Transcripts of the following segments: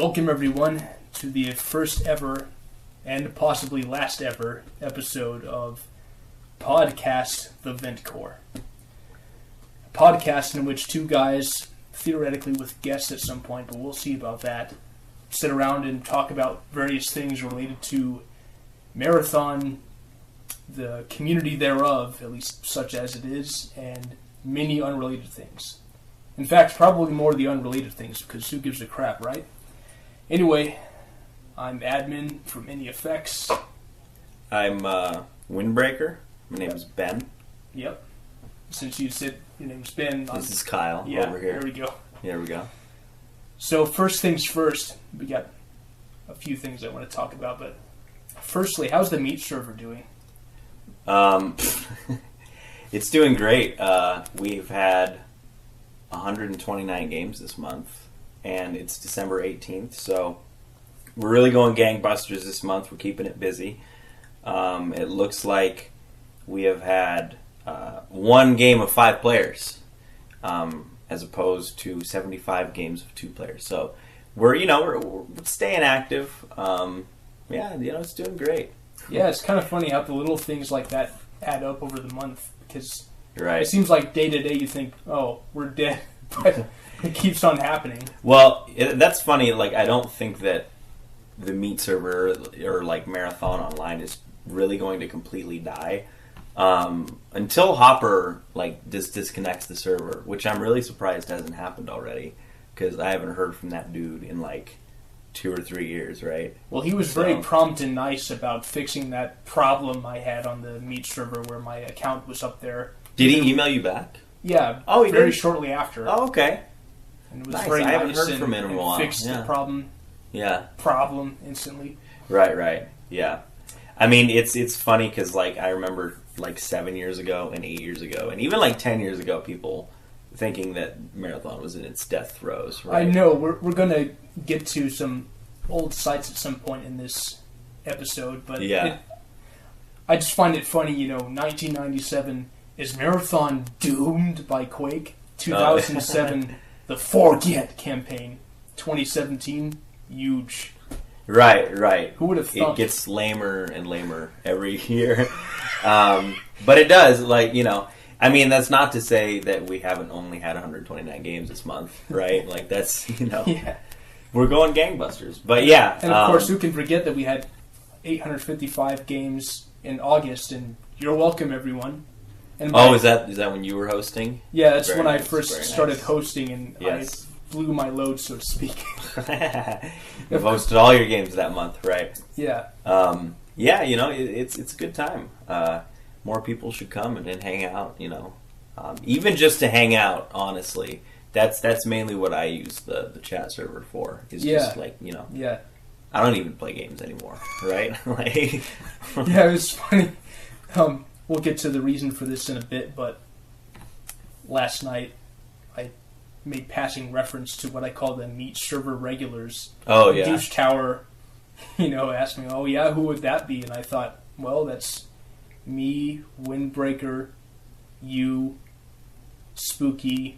Welcome everyone to the first ever and possibly last ever episode of Podcast The Vent Core. A podcast in which two guys, theoretically with guests at some point, but we'll see about that, sit around and talk about various things related to Marathon, the community thereof, at least such as it is, and many unrelated things. In fact, probably more of the unrelated things, because who gives a crap, right? Anyway, I'm admin from NEFX. I'm Windbreaker. My name is Ben. Yep. Since you said your name's Ben. This is Kyle over here. There we go. There we go. So first things first, we got a few things I want to talk about, but firstly, how's the meat server doing? It's doing great. We've had 129 games this month, and it's December 18th, so we're really going gangbusters this month. We're keeping it busy. It looks like we have had one game of 5 players, as opposed to 75 games of 2 players. So we're staying active. It's doing great. Yeah, it's kind of funny how the little things like that add up over the month, because Right. it seems like day to day you think, oh, we're dead, but it keeps on happening. Well, that's funny. Like, I don't think that the meat server or like Marathon Online is really going to completely die until Hopper disconnects the server, which I'm really surprised hasn't happened already, because I haven't heard from that dude in like 2 or 3 years, right? Well, he was very prompt and nice about fixing that problem I had on the meat server where my account was up there. Did he email you back? Yeah. Oh, he very did? shortly after. Oh, okay. And it was Nice. very I haven't nice heard from him in a while. Fixed the problem instantly. Right. Yeah. I mean, it's funny because like I remember like 7 years ago and 8 years ago and even like 10 years ago, people thinking that Marathon was in its death throes. Right? I know we're gonna get to some old sites at some point in this episode, but yeah. I just find it funny. 1997 is Marathon doomed by Quake. 2007, the Forget campaign. 2017, huge. Right. Who would have thought? It gets lamer and lamer every year. But it does, I mean, that's not to say that we haven't only had 129 games this month, right? Like, that's, Yeah. We're going gangbusters. But yeah. And of course, who can forget that we had 855 games in August, and you're welcome, everyone. And is that when you were hosting? Yeah, that's Very when I nice, first very started nice. hosting, and Yes. I blew my load, so to speak. You've hosted all your games that month, right? Yeah. It's a good time. More people should come and hang out, even just to hang out, honestly. That's mainly what I use the chat server for. Is just Yeah. I don't even play games anymore, right? Yeah, it was funny. We'll get to the reason for this in a bit, but last night I made passing reference to what I call the meat server regulars. Oh, yeah. Douche Tower, asked me, oh yeah, who would that be? And I thought, well, that's me, Windbreaker, you, Spooky,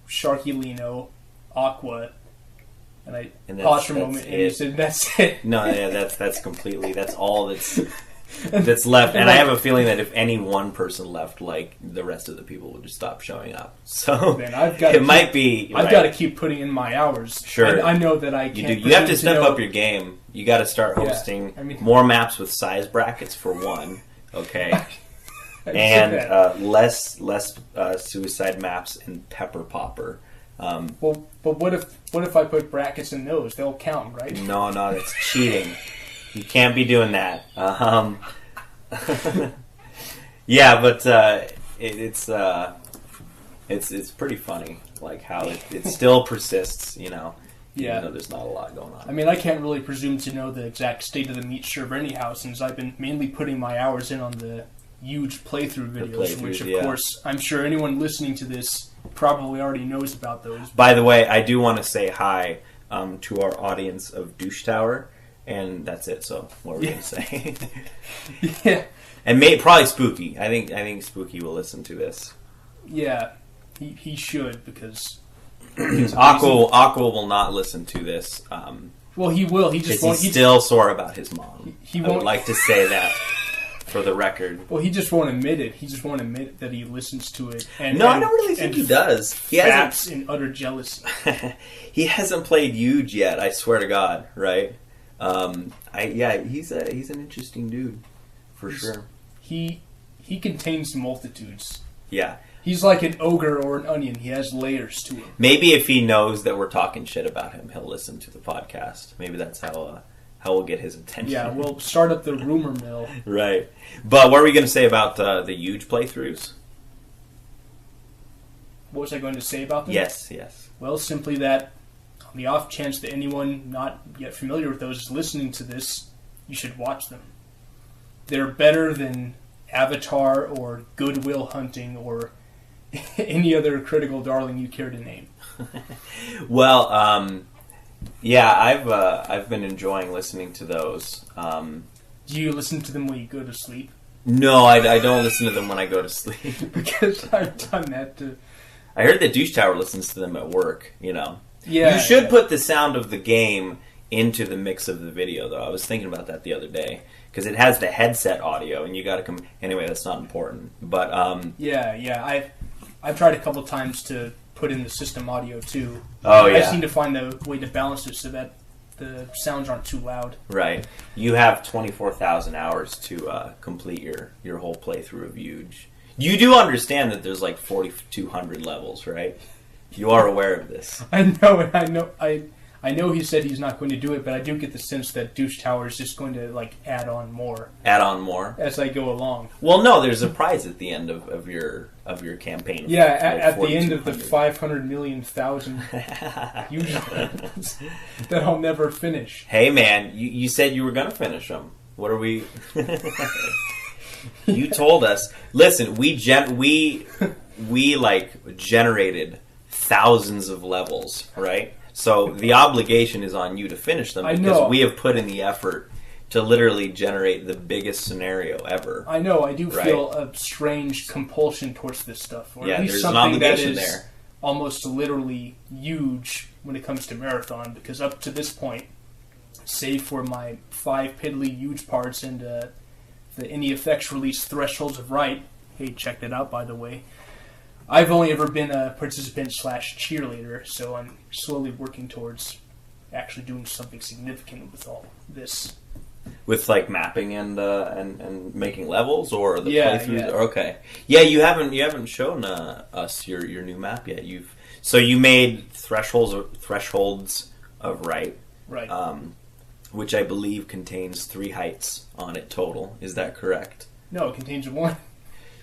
Sharky Aqua, and I paused for a moment, and you said, that's it. No, yeah, that's completely, that's all that's left. And I have a feeling that if any one person left, like, the rest of the people would just stop showing up. So man, I've got to keep putting in my hours. Sure. I know that I can't. You have to step up your game. You got to start hosting more maps with size brackets for one. Okay. And less suicide maps and Pepper Popper. Well, but what if I put brackets in those? They'll count, right? No, that's cheating. You can't be doing that. Yeah, but it's pretty funny, like how it still persists. Even though there's not a lot going on. I mean, I can't really presume to know the exact state of the meat server anyhow, since I've been mainly putting my hours in on the huge playthrough videos, which of course I'm sure anyone listening to this probably already knows about those. By the way, I do want to say hi to our audience of Douche Tower, and that's it. So what are we going to say? Yeah, and probably Spooky. I think Spooky will listen to this. Yeah, he should, because Aqua will not listen to this. Well, he will. He just won't. He's still sore about his mom. He I won't would like to say that for the record. Well, he just won't admit it. He just won't admit that he listens to it. I don't really think he does. He faps in utter jealousy. He hasn't played Huge yet. I swear to God, right? He's an interesting dude for sure. He contains multitudes. Yeah. He's like an ogre or an onion. He has layers to him. Maybe if he knows that we're talking shit about him, he'll listen to the podcast. Maybe that's how we'll get his attention. Yeah, we'll start up the rumor mill. Right. But what are we going to say about the Huge playthroughs? What was I going to say about them? Yes. Well, simply that on the off chance that anyone not yet familiar with those is listening to this, you should watch them. They're better than Avatar or Good Will Hunting or any other critical darling you care to name. Well, I've been enjoying listening to those. Do you listen to them when you go to sleep? No, I don't listen to them when I go to sleep. Because I've done that too. I heard that Douche Tower listens to them at work, Yeah. You should put the sound of the game into the mix of the video, though. I was thinking about that the other day. Because it has the headset audio, and you got to come... Anyway, that's not important. But, I've tried a couple times to put in the system audio, too. Oh, yeah. I seem to find a way to balance it so that the sounds aren't too loud. Right. You have 24,000 hours to complete your whole playthrough of Huge. You do understand that there's like 4,200 levels, right? You are aware of this. I know. I know he said he's not going to do it, but I do get the sense that Douche Tower is just going to add on more. Add on more as I go along. Well, no, there's a prize at the end of your campaign. Yeah, at the end of the 500 million thousand Huge levels that I'll never finish. Hey, man, you said you were going to finish them. What are we? You told us. Listen, we generated thousands of levels, right? So the obligation is on you to finish them because we have put in the effort to literally generate the biggest scenario ever. I know. I do feel a strange compulsion towards this stuff. Or at least there's something an obligation that is there. Almost literally huge when it comes to Marathon, because up to this point, save for my 5 piddly huge parts and the NEFX release Thresholds of Right, hey, check that out by the way, I've only ever been a participant/cheerleader, so I'm slowly working towards actually doing something significant with all this. With mapping and making levels or the playthroughs. Yeah. Okay. Yeah, you haven't shown us your new map yet. You made thresholds of Right. Right. Which I believe contains 3 heights on it total. Is that correct? No, it contains 1.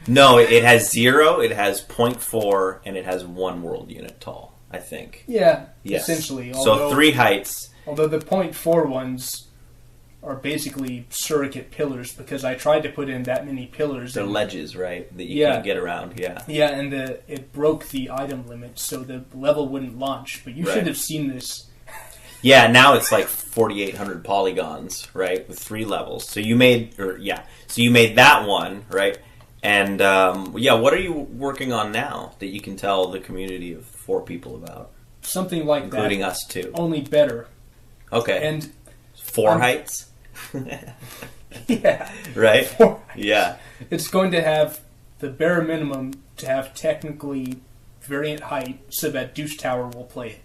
No, it has 0, it has 0.4, and it has 1 world unit tall, I think. Yeah, yes. Essentially. So 3 heights. Although the 0.4 ones are basically surrogate pillars, because I tried to put in that many pillars. They're ledges, right? That you can't get around, yeah. Yeah, and it broke the item limit, so the level wouldn't launch. But you should have seen this. Yeah, now it's 4,800 polygons, right, with 3 levels. So you made that one, right? And, what are you working on now that you can tell the community of 4 people about? Something like including that. us, too. Only better. Okay. And 4 heights? Yeah. Right? 4 heights. Yeah. It's going to have the bare minimum to have technically variant height so that Douche Tower will play it.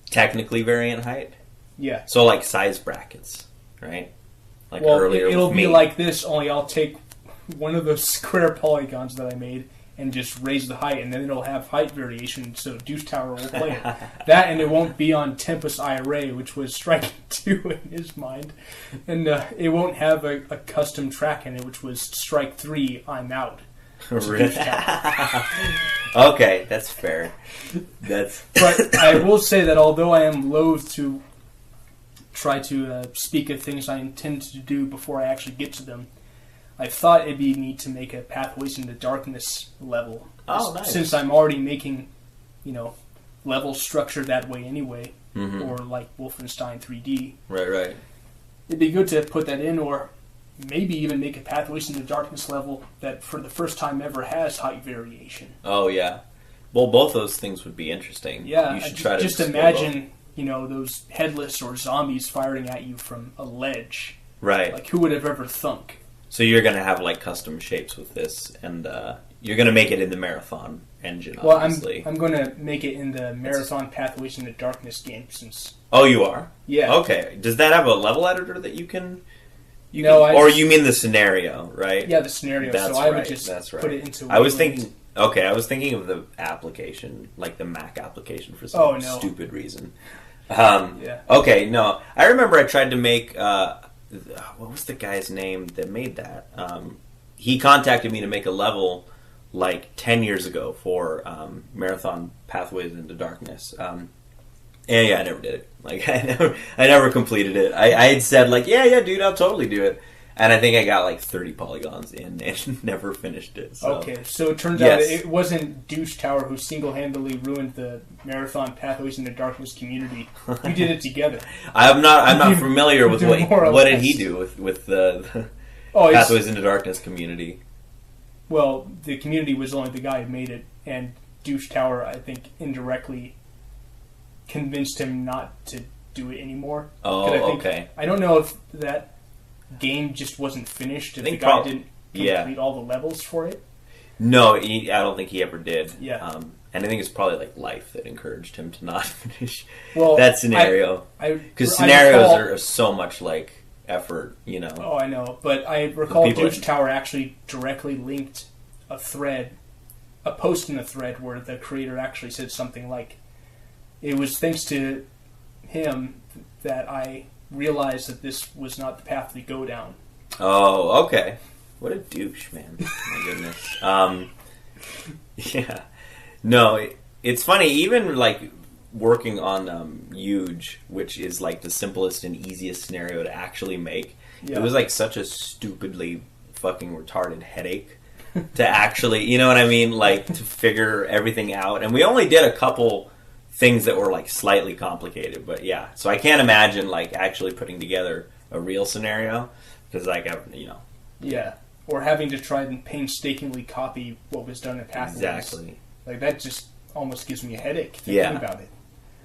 Technically variant height? Yeah. So size brackets, right? Earlier it'll with be me. like this, only I'll take one of those square polygons that I made and just raise the height, and then it'll have height variation, so Douche Tower will play it. That, and it won't be on Tempest IRA, which was striking 2 in his mind. And it won't have a custom track in it, which was strike 3, I'm out. Okay, that's fair. But I will say that although I am loath to try to speak of things I intend to do before I actually get to them, I thought it'd be neat to make a Pathways into Darkness level. Oh, nice. Since I'm already making, level structure that way anyway, or like Wolfenstein 3D. Right. It'd be good to put that in, or maybe even make a Pathways into Darkness level that for the first time ever has height variation. Oh, yeah. Well, both those things would be interesting. Yeah, you should try to just imagine, those headless or zombies firing at you from a ledge. Right. Like, who would have ever thunk? So you're going to have like custom shapes with this, and you're going to make it in the Marathon engine, obviously. Well, I'm going to make it in the Marathon Pathways into Darkness game since... Oh, you are? Yeah. Okay. Does that have a level editor that you can... or you mean the scenario, right? Yeah, the scenario. That's so I right. would just put it into... I was thinking of the application, like the Mac application for some stupid reason. Yeah. Okay, no. I remember I tried to make... what was the guy's name that made that? He contacted me to make a level like 10 years ago for Marathon Pathways into Darkness. And yeah, I never did it. Like I never completed it. I had said like, yeah, dude, I'll totally do it. And I think I got like 30 polygons in and never finished it. So. Okay, so it turns out it wasn't Douche Tower who single-handedly ruined the Marathon Pathways into Darkness community. We did it together. I'm not familiar with what did he do with the Pathways into Darkness community. Well, the community was only the guy who made it, and Douche Tower, I think, indirectly convinced him not to do it anymore. Oh, okay. I don't know if that game just wasn't finished if the guy didn't complete all the levels for it. No, I don't think he ever did. Yeah. And I think it's probably like life that encouraged him to not finish that scenario. Because scenarios are so much like effort, Oh, I know. But I recall Douche Tower actually directly linked a post in a thread where the creator actually said something like, it was thanks to him that I realized that this was not the path to go down. Oh, okay. What a douche, man. My goodness. Yeah. No, it's funny, even like working on Huge, which is like the simplest and easiest scenario to actually make, it was like such a stupidly fucking retarded headache to actually, you know what I mean? Like to figure everything out. And we only did a couple things that were like slightly complicated, but yeah. So I can't imagine like actually putting together a real scenario because like yeah, or having to try and painstakingly copy what was done in Pathways. Exactly. Like that just almost gives me a headache thinking about it.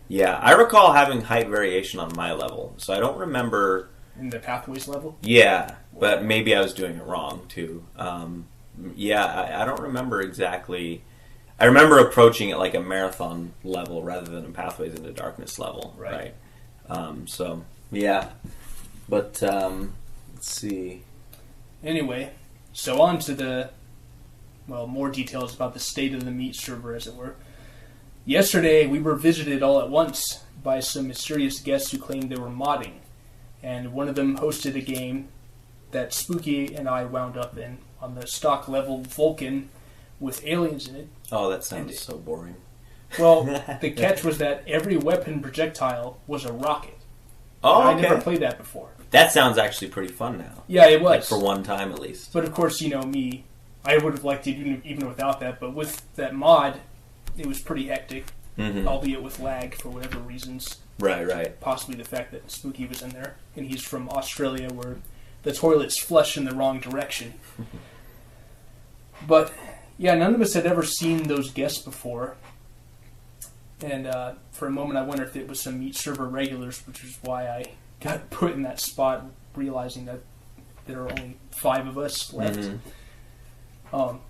Yeah, I recall having height variation on my level, so I don't remember in the Pathways level. Yeah, but maybe I was doing it wrong too. I don't remember exactly. I remember approaching it like a Marathon level rather than a Pathways into Darkness level, right? So, yeah. But, let's see. Anyway, so on to more details about the state of the meat server, as it were. Yesterday, we were visited all at once by some mysterious guests who claimed they were modding, and one of them hosted a game that Spooky and I wound up in on the stock level Vulcan with aliens in it. Oh, that sounds so boring. Well, the catch was that every weapon projectile was a rocket. Oh, I never played that before. That sounds actually pretty fun now. Yeah, it was. Like for one time at least. But of course, me, I would have liked it even without that. But with that mod, it was pretty hectic, albeit with lag for whatever reasons. Right. Possibly the fact that Spooky was in there, and he's from Australia where the toilets flush in the wrong direction. But... yeah, none of us had ever seen those guests before. And for a moment I wondered if it was some meat server regulars, which is why I got put in that spot, realizing that there are only 5 of us left. How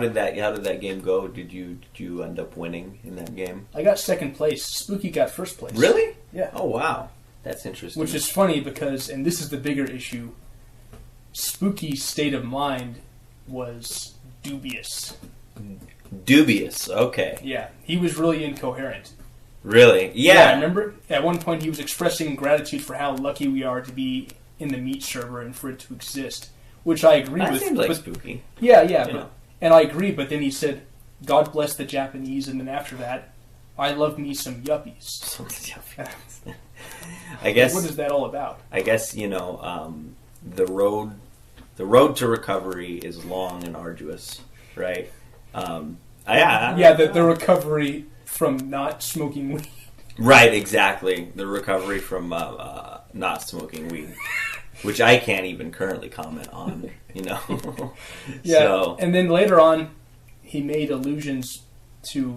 did that game go? Did you end up winning in that game? I got second place. Spooky got first place. Really? Yeah. Oh, wow. That's interesting. Which is funny because, and this is the bigger issue, Spooky's state of mind was dubious. Dubious, okay. Yeah, he was really incoherent. Really? Yeah. I remember at one point he was expressing gratitude for how lucky we are to be in the meat server and for it to exist, which I agree with. That seems like Spooky. Yeah, and I agree, but then he said, God bless the Japanese, and then after that, I love me some yuppies. I guess... what is that all about? I guess, the road to recovery is long and arduous, right? The recovery from not smoking weed. Right, exactly. The recovery from not smoking weed, which I can't even currently comment on, Yeah, so. And then later on, he made allusions to,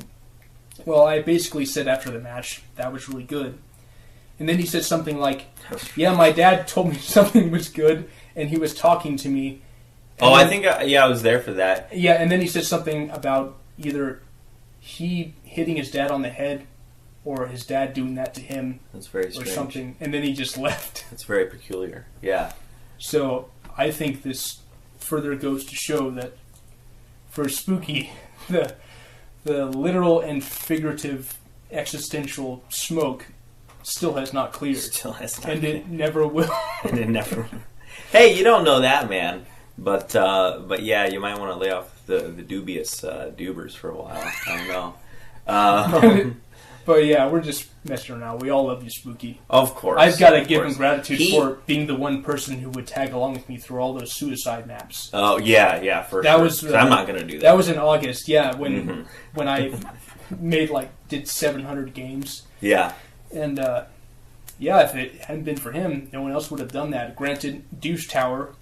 well, I basically said after the match, that was really good. And then he said something like, yeah, my dad told me something was good, and he was talking to me. Oh, then, I think, I was there for that. Yeah, and then he said something about either he hitting his dad on the head or his dad doing that to him. That's very strange. Or something, and then he just left. That's very peculiar, yeah. So I think this further goes to show that for Spooky, the literal and figurative existential smoke still has not cleared. Still has not and cleared. It never will. And it never will. Hey, you don't know that, man. But yeah, you might want to lay off the dubious dubers for a while. I don't know. But yeah, we're just messing around. We all love you, Spooky. Of course. I've got to give him gratitude for being the one person who would tag along with me through all those suicide maps. Oh, yeah, for that sure. Was, I'm not going to do that. That was in August, yeah, when I did 700 games. Yeah. And, yeah, if it hadn't been for him, no one else would have done that. Granted, Douche Tower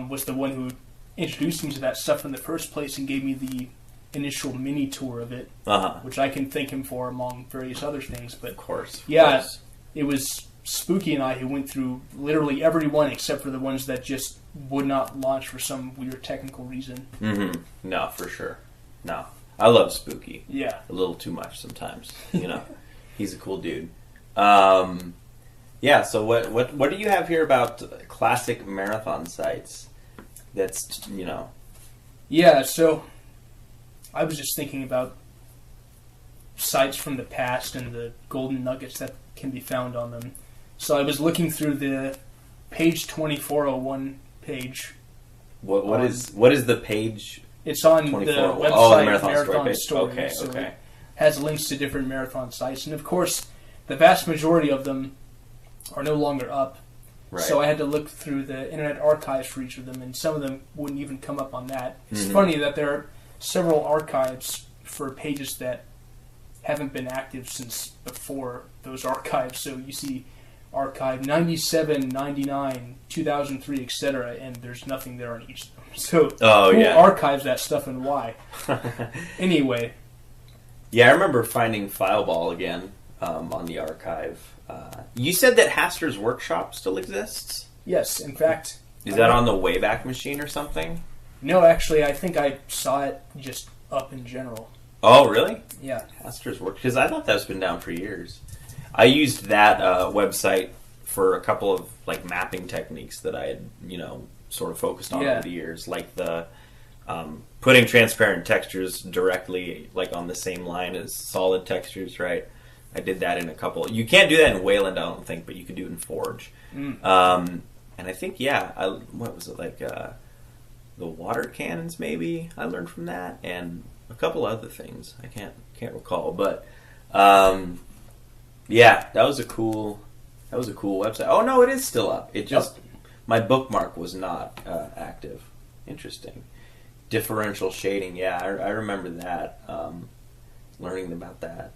was the one who introduced me to that stuff in the first place and gave me the initial mini tour of it, which I can thank him for among various other things. But of course. It was Spooky and I who went through literally every one except for the ones that just would not launch for some weird technical reason. Mm-hmm. No, for sure. No. I love Spooky. Yeah. A little too much sometimes. You know, he's a cool dude. Yeah. So what do you have here about classic marathon sites? That's Yeah. So I was just thinking about sites from the past and the golden nuggets that can be found on them. So I was looking through the page 2401 page. What is the page? It's on the website the Marathon Story. Okay. It has links to different marathon sites, and of course, the vast majority of them are no longer up. Right. So I had to look through the Internet Archives for each of them, and some of them wouldn't even come up on that. It's funny that there are several archives for pages that haven't been active since before those archives. So you see archive 97, 99, 2003, etc., and there's nothing there on each of them. So who archives that stuff and why? Anyway. Yeah, I remember finding Fileball again on the archive. You said that Haster's Workshop still exists? Yes, in fact. Is that on the Wayback Machine or something? No, actually, I think I saw it just up in general. Oh, really? Yeah. Haster's Work, because I thought that's been down for years. I used that website for a couple of mapping techniques that I had, sort of focused on over the years, like the putting transparent textures directly on the same line as solid textures, right? I did that in a couple. You can't do that in Wayland, I don't think, but you could do it in Forge. And I think, what was it, the water cannons, maybe? I learned from that, and a couple other things. I can't recall, but that was a cool website. Oh no, it is still up. It just my bookmark was not active. Interesting. Differential shading. Yeah, I remember that. Learning about that,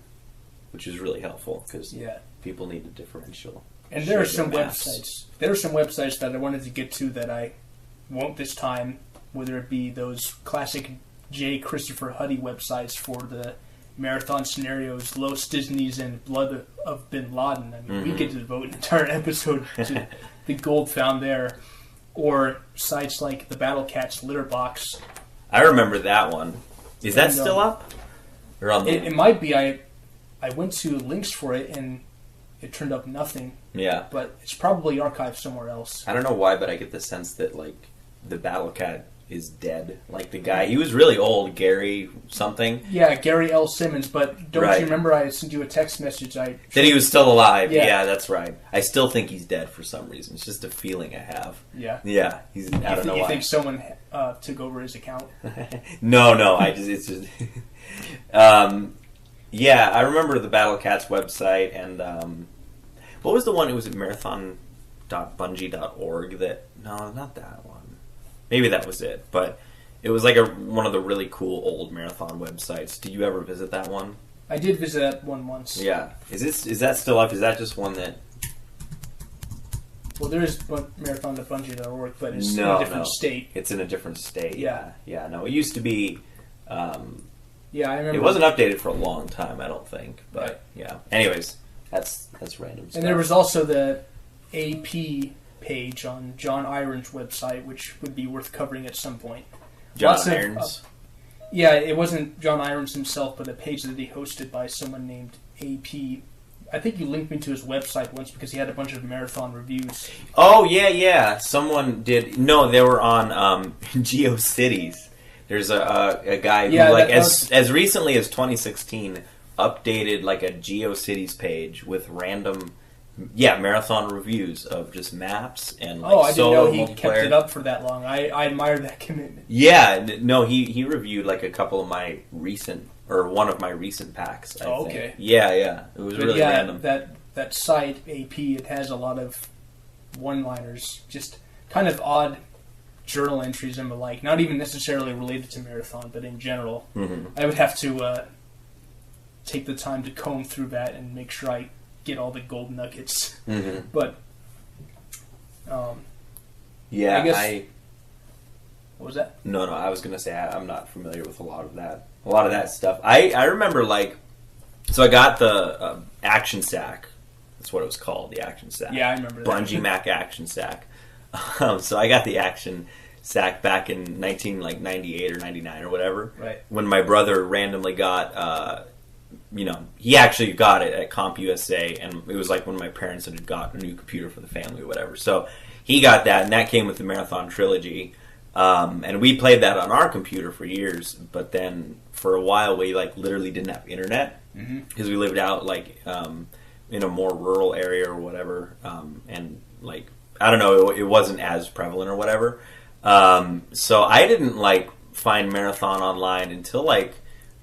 which is really helpful because people need a differential. And there are some websites. There are some websites that I wanted to get to that I won't this time. Whether it be those classic J. Christopher Huddy websites for the marathon scenarios, Los Disneys, and Blood of Bin Laden. I mean, we get to devote an entire episode to the gold found there. Or sites like the Battle Cats Litter Box. I remember that one. Is that still up? Or on it might be. I went to links for it and it turned up nothing. Yeah. But it's probably archived somewhere else. I don't know why, but I get the sense that the Battle Cat is dead. The guy, he was really old, Gary something. Yeah, Gary L. Simmons, but don't you remember I sent you a text message? That he was still alive. Yeah, that's right. I still think he's dead for some reason. It's just a feeling I have. Yeah. Yeah, I don't know why. You think someone took over his account? No, it's just... yeah, I remember the Battle Cats website, and what was the one? It was at marathon.bungie.org no, not that one. Maybe that was it, but it was one of the really cool old marathon websites. Did you ever visit that one? I did visit that one once. Yeah. Is that still up? Is that just one that... Well, there is marathon.bungie.org, but it's in a different state. It's in a different state. Yeah. Yeah, no. It used to be Yeah, I remember. It wasn't updated for a long time, I don't think. But yeah. Anyways, that's random stuff. And there was also the AP page on John Iron's website, which would be worth covering at some point. John Irons. Yeah, it wasn't John Irons himself, but a page that he hosted by someone named AP. I think you linked me to his website once because he had a bunch of marathon reviews. Oh, yeah. Someone did. No, they were on GeoCities. There's a guy who, as recently as 2016, updated like a GeoCities page with random, marathon reviews of just maps and like I didn't know he multiplayer. kept it up for that long. I admire that commitment. Yeah, no, he reviewed like a couple of my recent, or one of my recent packs. I think. Okay. Yeah. It was really random. That site, AP, it has a lot of one-liners, just kind of odd journal entries and the like, not even necessarily related to marathon, but in general. Mm-hmm. I would have to take the time to comb through that and make sure I get all the gold nuggets. Mm-hmm. But I guess, what was that? No, I was gonna say I'm not familiar with a lot of that stuff. I remember so I got the Action Sack. That's what it was called, the Action Sack. Yeah, I remember that. Bungee Mac Action Sack. So I got the Action Sack back in 1998 or 99 or whatever. Right. When my brother randomly got, he actually got it at CompUSA, and it was like when my parents had got a new computer for the family or whatever. So he got that, and that came with the Marathon Trilogy. And we played that on our computer for years, but then for a while we literally didn't have internet because we lived out in a more rural area or whatever, and I don't know, it wasn't as prevalent or whatever. So I didn't find Marathon online until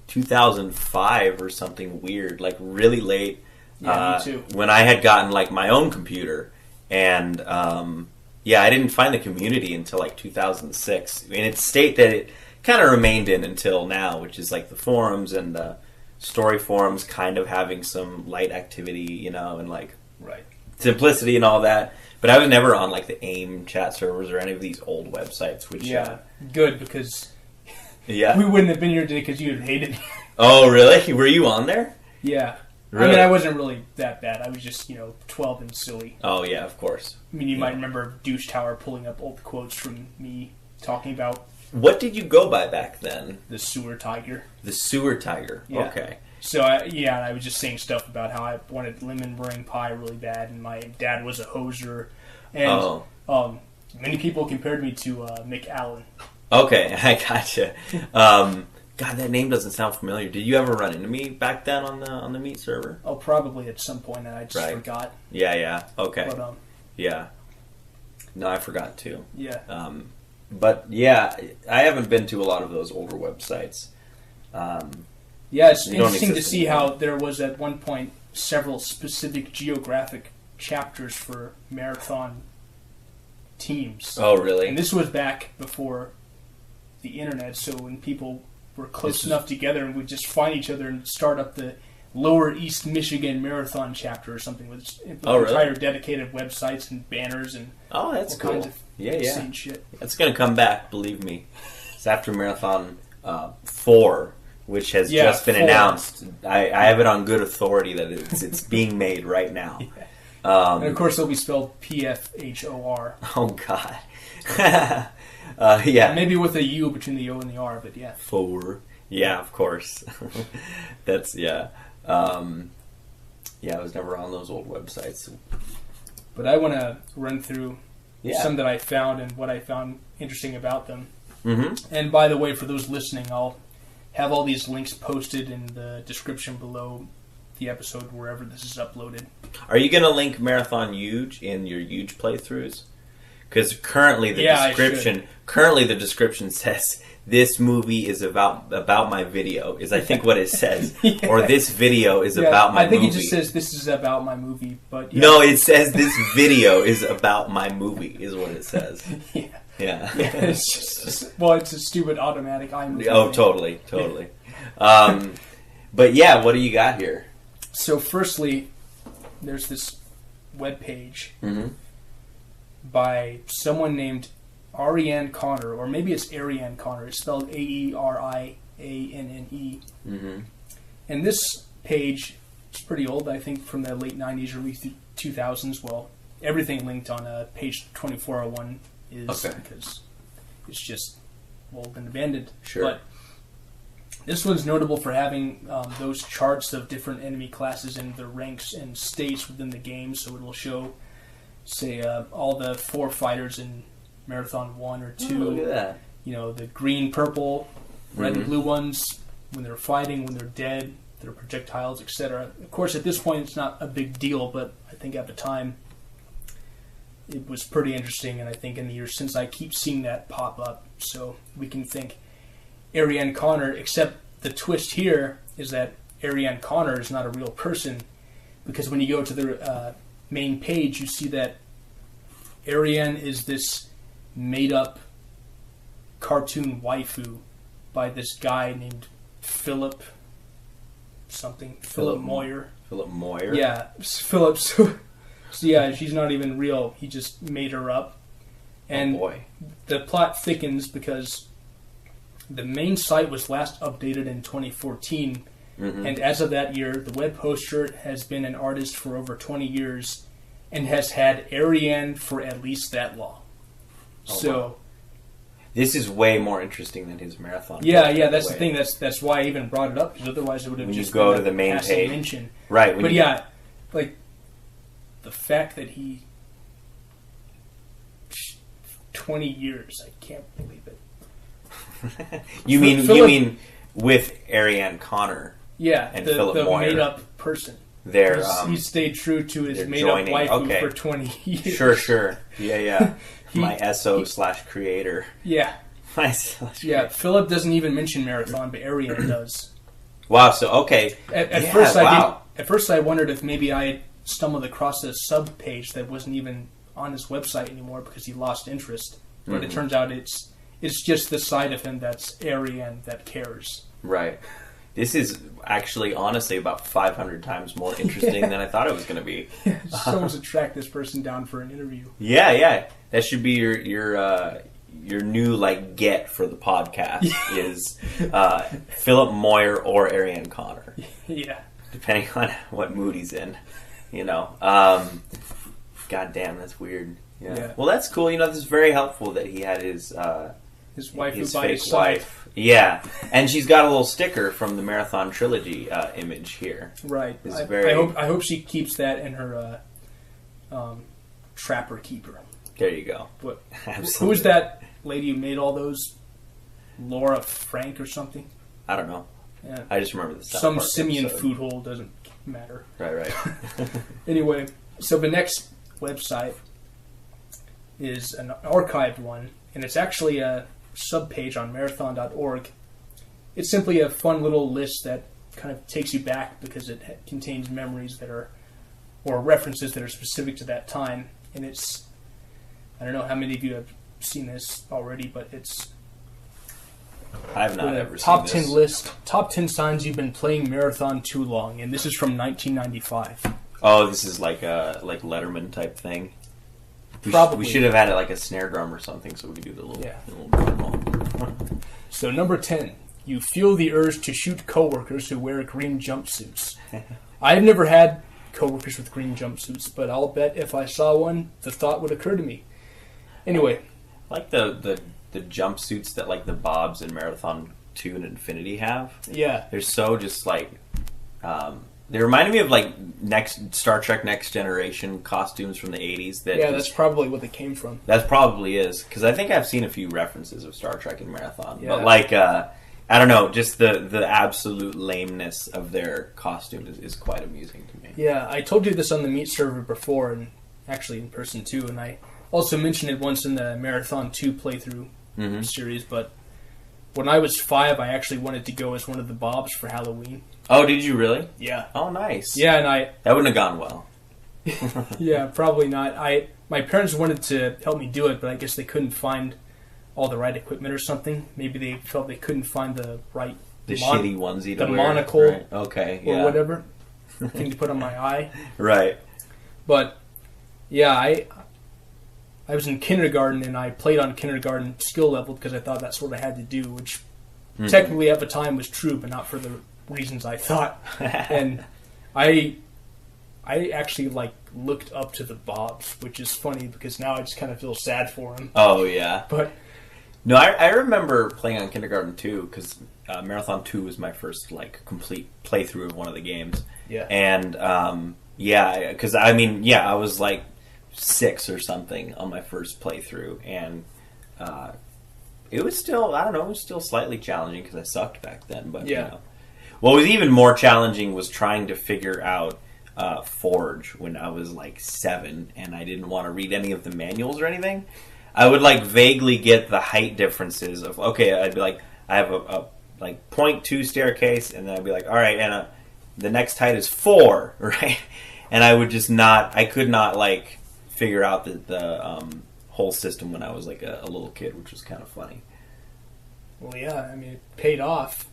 2005 or something weird, really late. Yeah, me too. When I had gotten my own computer, and I didn't find the community until 2006 in its state that it kind of remained in until now, which is the forums and the story forums kind of having some light activity, and right. simplicity and all that. But I was never on the AIM chat servers or any of these old websites. Which good, because we wouldn't have been here today because you had hated me. Oh, really? Were you on there? Yeah. Really? I mean, I wasn't really that bad. I was just 12 and silly. Oh yeah, of course. I mean, you might remember Douche Tower pulling up old quotes from me talking about. What did you go by back then? The Sewer Tiger. The Sewer Tiger. Yeah. Okay. So I was just saying stuff about how I wanted lemon meringue pie really bad, and my dad was a hoser, and many people compared me to Mick Allen. Okay, I gotcha. God, that name doesn't sound familiar. Did you ever run into me back then on the Meet server? Oh, probably at some point, and I just forgot. Yeah. Okay. But, yeah. No, I forgot too. Yeah. But yeah, I haven't been to a lot of those older websites. Yeah, it's interesting to see how there was at one point several specific geographic chapters for marathon teams. Oh, really? And this was back before the internet, so when people were close enough together and would just find each other and start up the Lower East Michigan Marathon chapter or something with entire dedicated websites and banners and that's all cool. kinds of insane shit. It's going to come back, believe me. It's after Marathon 4, which has just been announced. I have it on good authority that it's being made right now. Yeah. And of course it'll be spelled PFHOR. Oh, God. Yeah. Maybe with a U between the O and the R, but yeah. 4. Yeah, of course. That's, yeah. I was never on those old websites. But I want to run through some that I found and what I found interesting about them. Mm-hmm. And by the way, for those listening, I'll have all these links posted in the description below the episode wherever this is uploaded. Are you going to link Marathon Huge in your Huge playthroughs? Because currently the description says this movie is about my video. Is I think what it says, or this video is about my movie. I think it just says this is about my movie, but no, it says this video is about my movie. Is what it says. Yeah. It's just it's a stupid automatic iMovie. Oh, totally. But yeah, what do you got here? So, firstly, there's this webpage by someone named Ariane Connor, or maybe it's Ariane Connor. It's spelled Ariane Mm-hmm. And this page is pretty old, I think, from the late 90s, early 2000s. Well, everything linked on page 2401 is because it's just old and abandoned. Sure. But this one's notable for having those charts of different enemy classes and their ranks and states within the game. So it will show, say, all the 4 fighters in Marathon 1 or 2. Oh, look at that. You know, the green, purple, red, and blue ones, when they're fighting, when they're dead, their projectiles, etc. Of course, at this point, it's not a big deal, but I think at the time, it was pretty interesting, and I think in the years since, I keep seeing that pop up. So we can thank Ariane Connor, except the twist here is that Ariane Connor is not a real person, because when you go to the main page, you see that Ariane is this made-up cartoon waifu by this guy named Philip Moyer. Philip Moyer? Yeah, Philip. So yeah, she's not even real. He just made her up. And the plot thickens because the main site was last updated in 2014, and as of that year, the web poster has been an artist for over 20 years and has had Ariane for at least that long. Wow. This is way more interesting than his marathon. Yeah, that's the thing. That's why I even brought it up, because otherwise it would have just go to the main page. Mention. Right. But yeah, like the fact that he 20 years, I can't believe it. you mean with Ariane Connor? Yeah, and the Moyer, made-up person. He stayed true to his made-up waifu for 20 years. Sure. Yeah. My SO/creator. Yeah. Yeah, Philip doesn't even mention Marathon, but Ariane does. Wow, so, okay. At first I wondered if maybe I had stumbled across a sub-page that wasn't even on his website anymore because he lost interest. But it turns out it's just the side of him that's Ariane that cares. Right. This is actually, honestly, about 500 times more interesting than I thought it was going to be. Someone's to track this person down for an interview. Yeah. That should be your new get for the podcast is Philip Moyer or Ariane Connor. Yeah. Depending on what mood he's in, God damn, that's weird. Yeah. Well, that's cool. This is very helpful that he had his wife his by fake his side. wife. Yeah, and she's got a little sticker from the Marathon Trilogy image here. Right. I hope she keeps that in her Trapper Keeper. There you go. What? Who was that lady who made all those? Laura Frank or something? I don't know. Yeah. I just remember the some simian food hole, doesn't matter. Right. Anyway, so the next website is an archived one, and it's actually a subpage on marathon.org. It's simply a fun little list that kind of takes you back because it contains memories that are, or references that are specific to that time. And it's, I don't know how many of you have seen this already, but it's I have not ever top seen 10 list, top 10 signs you've been playing Marathon too long, and this is from 1995. Oh, this is like a Letterman type thing. Probably. We should have had it like a snare drum or something so we could do the little drum. So number 10, you feel the urge to shoot coworkers who wear green jumpsuits. I've never had coworkers with green jumpsuits, but I'll bet if I saw one, the thought would occur to me. Anyway, like the jumpsuits that like the Bobs in Marathon 2 and Infinity have. Yeah, they're so just like they reminded me of like Star Trek Next Generation costumes from the 80s. That's probably what they came from. That probably is, because I think I've seen a few references of Star Trek in Marathon. Yeah. But like, I don't know, just the absolute lameness of their costume is quite amusing to me. Yeah, I told you this on the Meet server before, and actually in person too, and I also mentioned it once in the Marathon 2 playthrough series, but when I was 5, I actually wanted to go as one of the Bobs for Halloween. Oh, did you really? Yeah. Oh, nice. Yeah, and that wouldn't have gone well. Yeah, probably not. My parents wanted to help me do it, but I guess they couldn't find all the right equipment or something. Maybe they felt they couldn't find the right... shitty onesie to the wear. Monocle. Right. Okay, yeah. Or whatever. Thing to put on my eye. Right. But, yeah, I was in kindergarten, and I played on kindergarten skill level because I thought that's what I had to do, which technically at the time was true, but not for the reasons I thought. And I actually looked up to the Bobs, which is funny because now I just kind of feel sad for him. Oh yeah, but no, I remember playing on Kindergarten 2 because Marathon 2 was my first complete playthrough of one of the games. Yeah, and because I was 6 or something on my first playthrough, and it was still, I don't know, it was still slightly challenging because I sucked back then. But what was even more challenging was trying to figure out Forge when I was 7, and I didn't want to read any of the manuals or anything. I would vaguely get the height differences of, okay, I'd be I have a 0.2 staircase, and then I'd be all right, and the next height is 4, right? And I would just I could not figure out the whole system when I was a little kid, which was kind of funny. Well, yeah, I mean, it paid off.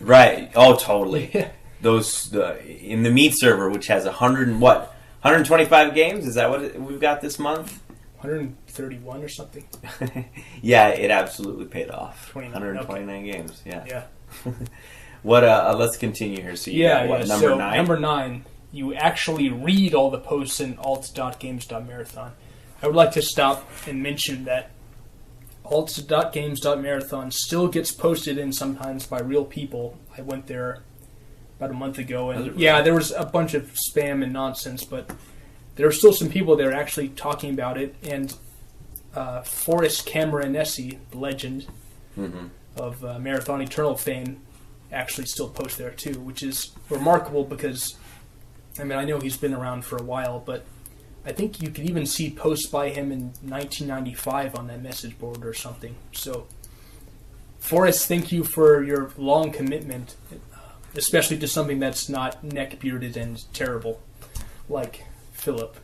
Right. Oh, totally. Yeah. Those in the meat server, which has 125 games. Is that what we've got this month? 131 or something. Yeah, it absolutely paid off. 129 games. Yeah. Yeah. What? Let's continue here. So you got, what, number 9? Number 9. You actually read all the posts in alt.games.marathon. I would like to stop and mention that alt.games.marathon still gets posted in sometimes by real people. I went there about a month ago, and there was a bunch of spam and nonsense, but there are still some people there actually talking about it, and Forrest Cameronesi, the legend of Marathon Eternal fame, actually still posts there too, which is remarkable because, I mean, I know he's been around for a while, but I think you could even see posts by him in 1995 on that message board or something. So, Forrest, thank you for your long commitment, especially to something that's not neck-bearded and terrible, like Philip.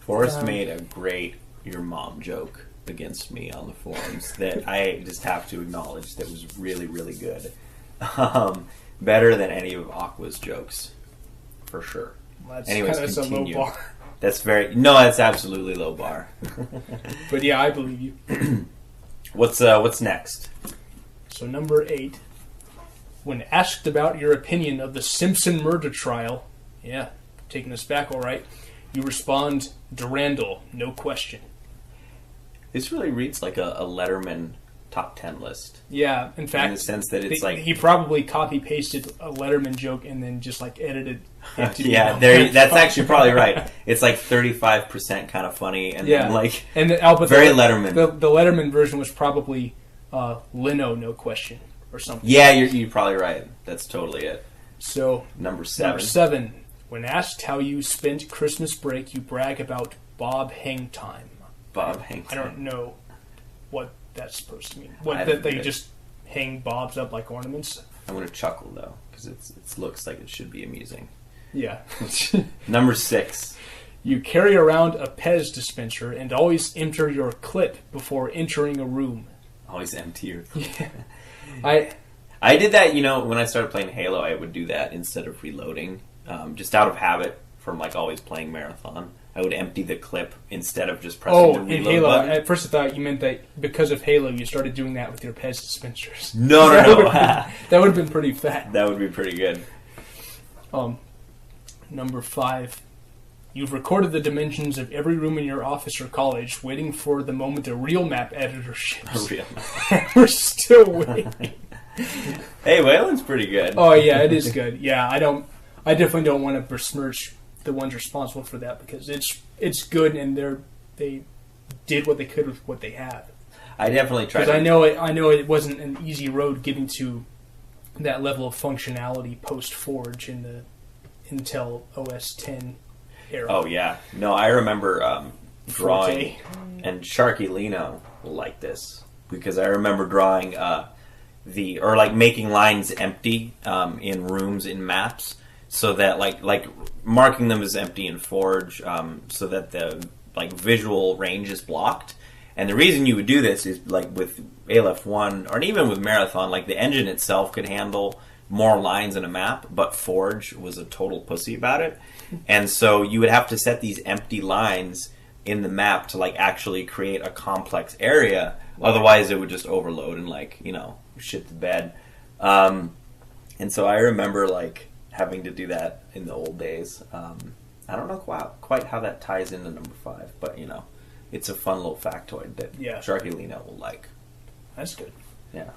Forrest made a great "your mom" joke against me on the forums that I just have to acknowledge that was really, really good. Better than any of Aqua's jokes, for sure. Well, that's anyways, kind of a low bar. That's that's absolutely low bar. But yeah, I believe you. What's next? So number 8, when asked about your opinion of the Simpson murder trial, taking us back all right, you respond, Durandal, no question. This really reads like a Letterman top 10 list. Yeah, in fact, in the sense that it's he probably copy-pasted a Letterman joke and then just edited it to that's actually probably right. It's 35% kind of funny, and then very Letterman. The Letterman version was probably Leno, no question, or something. Yeah, you're probably right. That's totally it. So number 7. Number 7. When asked how you spent Christmas break, you brag about Bob Hang Time. Bob Hang Time. I don't know what that's supposed to mean. That they just hang bobs up like ornaments? I'm going to chuckle, though, because it looks like it should be amusing. Yeah. Number 6. You carry around a Pez dispenser and always enter your clip before entering a room. Always empty your clip. Yeah. I did that, when I started playing Halo, I would do that instead of reloading, just out of habit from always playing Marathon. I would empty the clip instead of just pressing the reload in Halo, button. At first I thought you meant that because of Halo you started doing that with your Pez dispensers. No. That would have been pretty fat. That would be pretty good. Number 5. You've recorded the dimensions of every room in your office or college, waiting for the moment the real map editor ships. A real map. We're still waiting. Hey, Waylon's pretty good. Oh yeah, it is good. Yeah, I definitely don't want to besmirch the ones responsible for that because it's good and they did what they could with what they had. I definitely tried. Because I know it wasn't an easy road getting to that level of functionality post Forge in the Intel OS 10 era. Oh yeah, no, I remember drawing, and Sharky Lino will like this because I remember drawing making lines empty in rooms in maps. So that like marking them as empty in Forge, so that the visual range is blocked. And the reason you would do this is with Aleph 1 or even with Marathon, the engine itself could handle more lines in a map, but Forge was a total pussy about it. And so you would have to set these empty lines in the map to like actually create a complex area. Otherwise, it would just overload and like shit the bed. And so I remember like having to do that in the old days. I don't know quite how that ties into number 5, but it's a fun little factoid that Sharky will like. That's good. Yeah.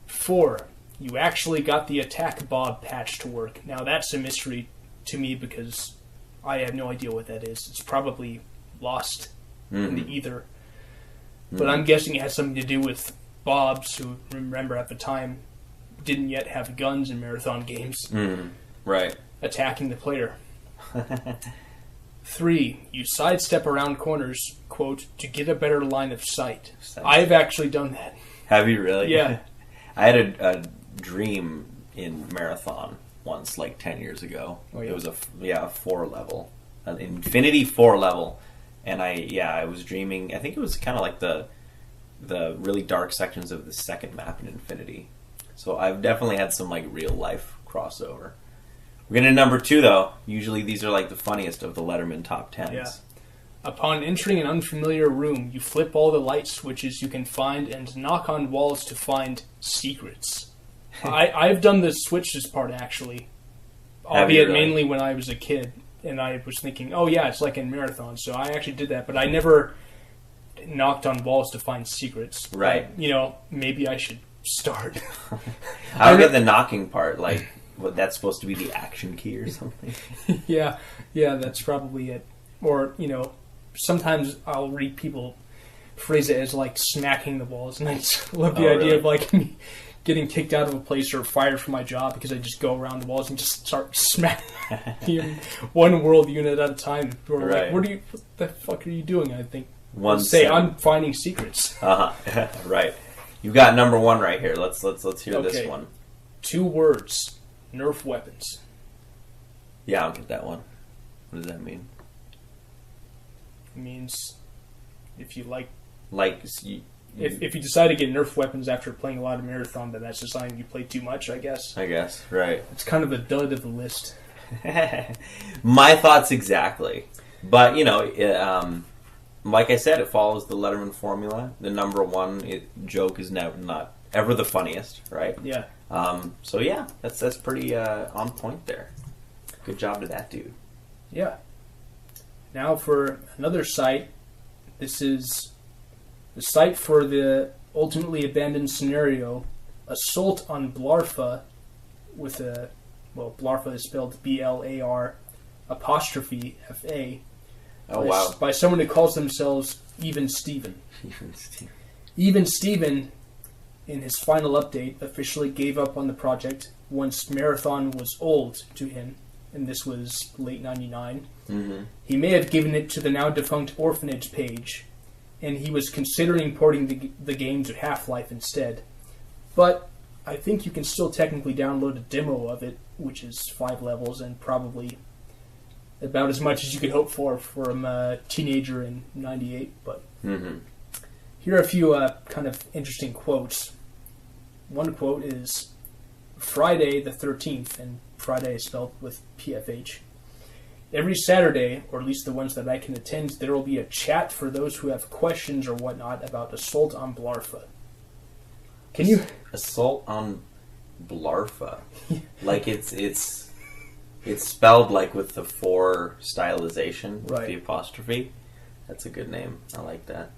4. You actually got the Attack Bob patch to work. Now that's a mystery to me because I have no idea what that is. It's probably lost in the ether. But I'm guessing it has something to do with Bobs, who, remember at the time, didn't yet have guns in marathon games. Right. Attacking the player. 3. You sidestep around corners, quote, to get a better line of sight. I've actually done that. Have you really? Yeah. I had a dream in Marathon once, like 10 years ago. Oh, yeah. It was a 4 level, an Infinity 4 level. And I was dreaming, I think it was kind of like the really dark sections of the second map in Infinity. So I've definitely had some like real life crossover. We're getting to number 2 though. Usually these are like the funniest of the Letterman top 10s. Yeah. Upon entering an unfamiliar room, you flip all the light switches you can find and knock on walls to find secrets. I've done the switches part actually, albeit mainly when I was a kid. And I was thinking, oh yeah, it's like in Marathon. So I actually did that, but I never knocked on walls to find secrets. Right. Maybe I should start. I would get the knocking part, like, that's supposed to be the action key or something. Yeah, that's probably it. Or, sometimes I'll read people phrase it as like smacking the walls, and I just love the idea of like me getting kicked out of a place or fired from my job because I just go around the walls and just start smacking one world unit at a time. Or like, what the fuck are you doing? I think I'm finding secrets. Right. You got number 1 right here. Let's hear this one. 2 words. Nerf weapons. Yeah, I'll get that one. What does that mean? It means if you like if you decide to get Nerf weapons after playing a lot of Marathon, then that's a sign you play too much, I guess. Right. It's kind of a dud of the list. My thoughts exactly. But, like I said, it follows the Letterman formula. The number 1 joke is not ever the funniest, right? Yeah. So, yeah, that's pretty on point there. Good job to that dude. Yeah. Now for another site. This is the site for the ultimately abandoned scenario, Assault on Blarfa, with Blarfa is spelled B-L-A-R apostrophe F-A. Oh, wow. By someone who calls themselves Even Steven. Even Steven, in his final update, officially gave up on the project once Marathon was old to him, and this was late 99. Mm-hmm. He may have given it to the now defunct Orphanage page, and he was considering porting the game to Half-Life instead. But I think you can still technically download a demo of it, which is 5 levels and probably about as much as you could hope for from a teenager in 98. But here are a few kind of interesting quotes. One quote is Friday the 13th, and Friday is spelled with PFH. Every Saturday, or at least the ones that I can attend, there will be a chat for those who have questions or whatnot about Assault on Blarfa. Can you... Assault on Blarfa? Like it's spelled like with the 4 stylization, with the apostrophe. That's a good name. I like that.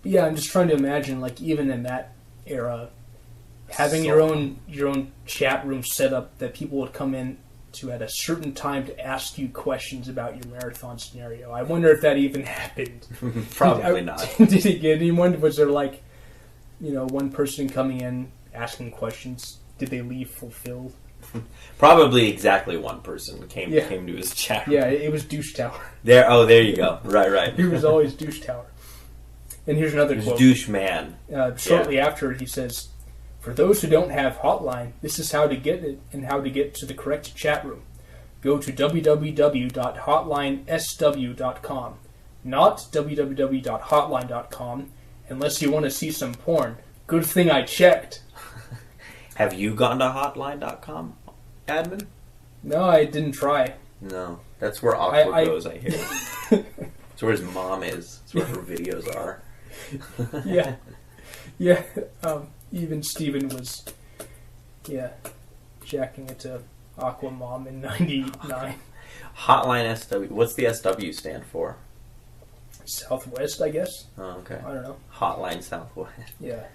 Yeah, I'm just trying to imagine, like, even in that era, having your own chat room set up that people would come in to at a certain time to ask you questions about your Marathon scenario. I wonder if that even happened. Probably not. Did it get anyone? Was there like, one person coming in asking questions? Did they leave fulfilled? Probably exactly one person came to his chat room. Yeah, it was Douche Tower. There you go. Right. He was always Douche Tower. And here's another quote. Douche man. Shortly after, he says, "For those who don't have Hotline, this is how to get it and how to get to the correct chat room. Go to www.hotlinesw.com, not www.hotline.com, unless you want to see some porn. Good thing I checked." Have you gone to hotline.com, admin? No, I didn't try. No, that's where Aqua goes, I hear. It's where his mom is. It's where her videos are. Yeah. Yeah. Even Steven was, jacking it to Aqua Mom in 99. Hotline SW. What's the SW stand for? Southwest, I guess. Oh, okay. I don't know. Hotline Southwest. Yeah.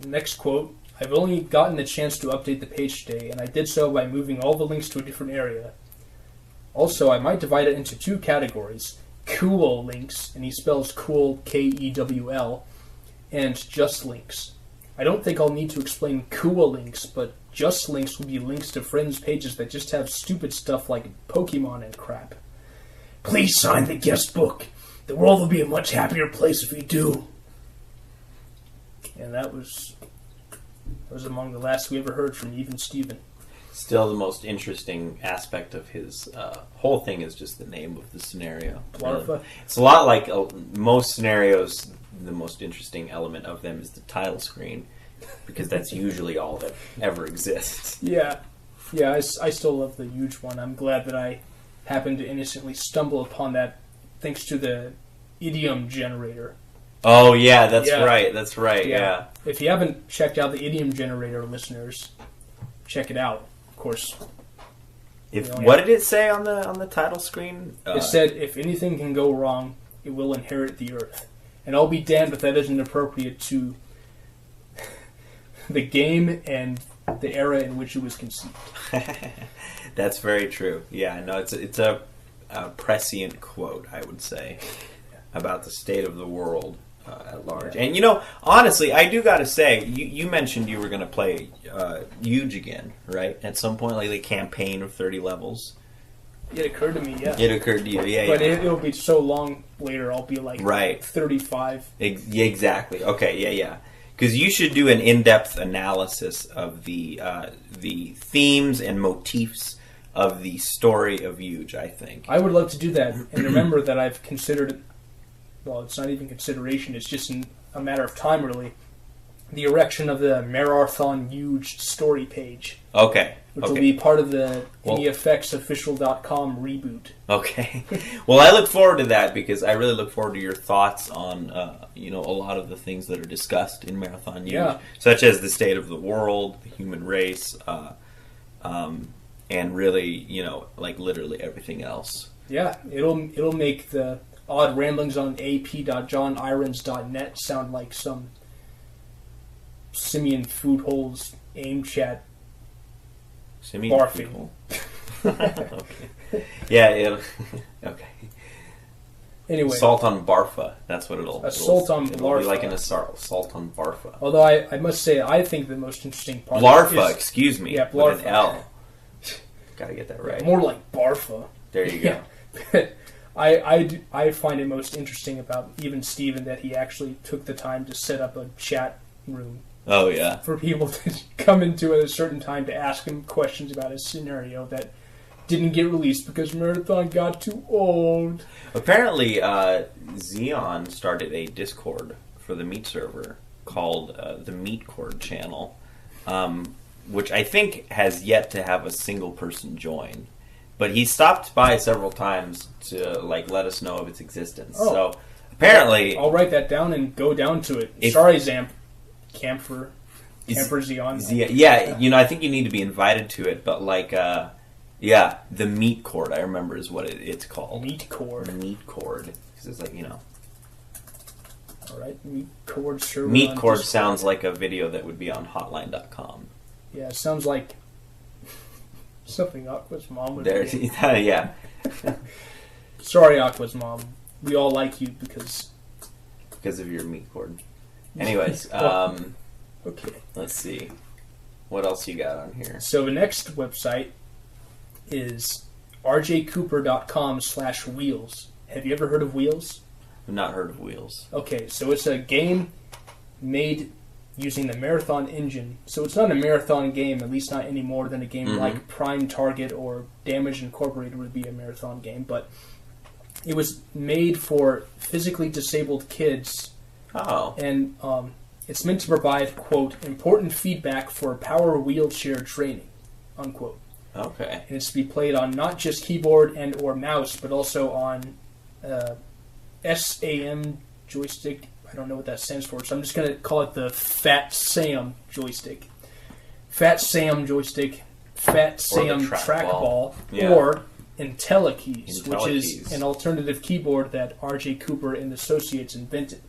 Next quote. I've only gotten the chance to update the page today, and I did so by moving all the links to a different area. Also, I might divide it into two categories. Cool links, and he spells cool K-E-W-L, and just links. I don't think I'll need to explain cool links, but just links will be links to friends' pages that just have stupid stuff like Pokemon and crap. Please sign the guest book. The world will be a much happier place if you do. And that was among the last we ever heard from even Steven. Still, the most interesting aspect of his whole thing is just the name of the scenario. Blarfa. It's a lot like most scenarios. The most interesting element of them is the title screen, because that's usually all that ever exists. Yeah. I still love the huge one. I'm glad that I happened to innocently stumble upon that thanks to the idiom generator. Oh, yeah, that's right, yeah. If you haven't checked out the idiom generator, listeners, check it out. Of course. What did it say on the title screen? It said, if anything can go wrong, it will inherit the earth. And I'll be damned if that isn't appropriate to the game and the era in which it was conceived. That's very true. Yeah, no, it's a prescient quote, I would say, about the state of the world at large. And, honestly, I do got to say, you mentioned you were going to play Huge again, right? At some point, like the campaign of 30 levels. It occurred to me, yeah. It occurred to you, yeah. But it'll be so long later, I'll be like 35. Exactly. Okay, yeah. Because you should do an in-depth analysis of the themes and motifs of the story of Huge, I think. I would love to do that. And remember that I've considered, well, it's not even consideration, it's just a matter of time, really, the erection of the Marathon Huge story page. Okay. Which will be part of the NEFXofficial.com reboot. Okay. Well, I look forward to that because I really look forward to your thoughts on, a lot of the things that are discussed in Marathon Huge, such as the state of the world, the human race, and really, like literally everything else. Yeah, it'll make the odd ramblings on ap.johnirons.net sound like some simian food holes aim chat. Simian barfing. Okay. Yeah. Okay. Anyway, assault on Barfa. That's what it'll. Assault on Barfa. Blarfa. Be like an assault on Barfa. Although I must say, I think the most interesting part. Blarfa. Excuse me. Yeah, Blarfa. With an L. Gotta get that right. Yeah, more like Barfa. There you go. Yeah. I find it most interesting about even Steven that he actually took the time to set up a chat room. Oh, yeah. For people to come into at a certain time to ask him questions about his scenario that didn't get released because Marathon got too old. Apparently, Xeon started a Discord for the Meat server called the Meat Cord channel, which I think has yet to have a single person join. But he stopped by several times to let us know of its existence. Oh. So apparently, I'll write that down and go down to it. Sorry, Camper Xeon. Yeah, I think you need to be invited to it, but the Meat Cord, I remember is what it's called. Meat Cord. Meat Cord. Because it's All right, Meat Cord server. Meat Cord sounds like a video that would be on hotline.com. Yeah, it sounds like something Aqua's mom would do. Yeah. Sorry, Aqua's mom. We all like you because of your Meat Cord. Anyways, okay. Let's see. What else you got on here? So the next website is rjcooper.com/wheels. Have you ever heard of Wheels? I've not heard of Wheels. Okay, so it's a game made using the Marathon engine. So it's not a Marathon game, at least not any more than a game like Prime Target or Damage Incorporated would be a Marathon game. But it was made for physically disabled kids. Oh. And it's meant to provide, quote, important feedback for power wheelchair training, unquote. Okay. And it's to be played on not just keyboard and or mouse, but also on SAM joystick. I don't know what that stands for, so I'm just going to call it the Fat Sam joystick. Fat Sam joystick, Fat Sam trackball, or IntelliKeys, which is an alternative keyboard that R.J. Cooper and Associates invented.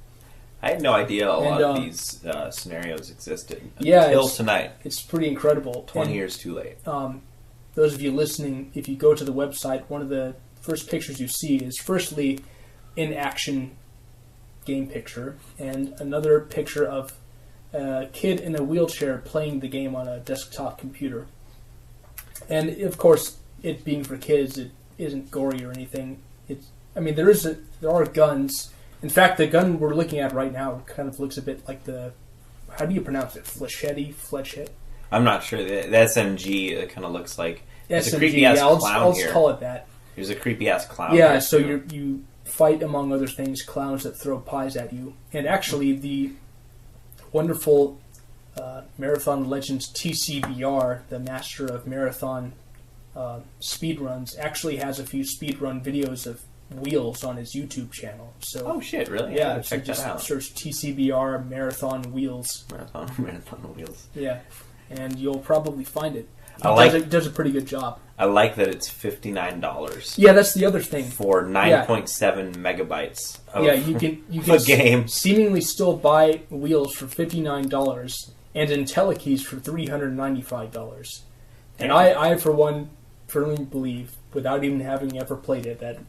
I had no idea a lot of these scenarios existed until tonight. It's pretty incredible. 20 years too late. Those of you listening, if you go to the website, one of the first pictures you see is firstly in-action game picture, and another picture of a kid in a wheelchair playing the game on a desktop computer. And of course, it being for kids, it isn't gory or anything. There are guns. In fact, the gun we're looking at right now kind of looks a bit like how do you pronounce it? Flechette? I'm not sure. The SMG, it kind of looks like... There's a SMG, creepy-ass clown I'll here. call it that. There's a creepy-ass clown Yeah, here, so too. you fight, among other things, clowns that throw pies at you. And actually, the wonderful Marathon Legends TCBR, the master of marathon speedruns, actually has a few speedrun videos of Wheels on his YouTube channel. So, oh shit! Really? Yeah. So check that out. Search TCBR Marathon Wheels. Marathon Wheels. Yeah, and you'll probably find it. It does a pretty good job. I like that it's $59. Yeah, that's the other thing. For 9.7 megabytes. You can game. seemingly still buy Wheels for $59 and IntelliKeys for $395. And I, for one, firmly believe, without even having ever played it, that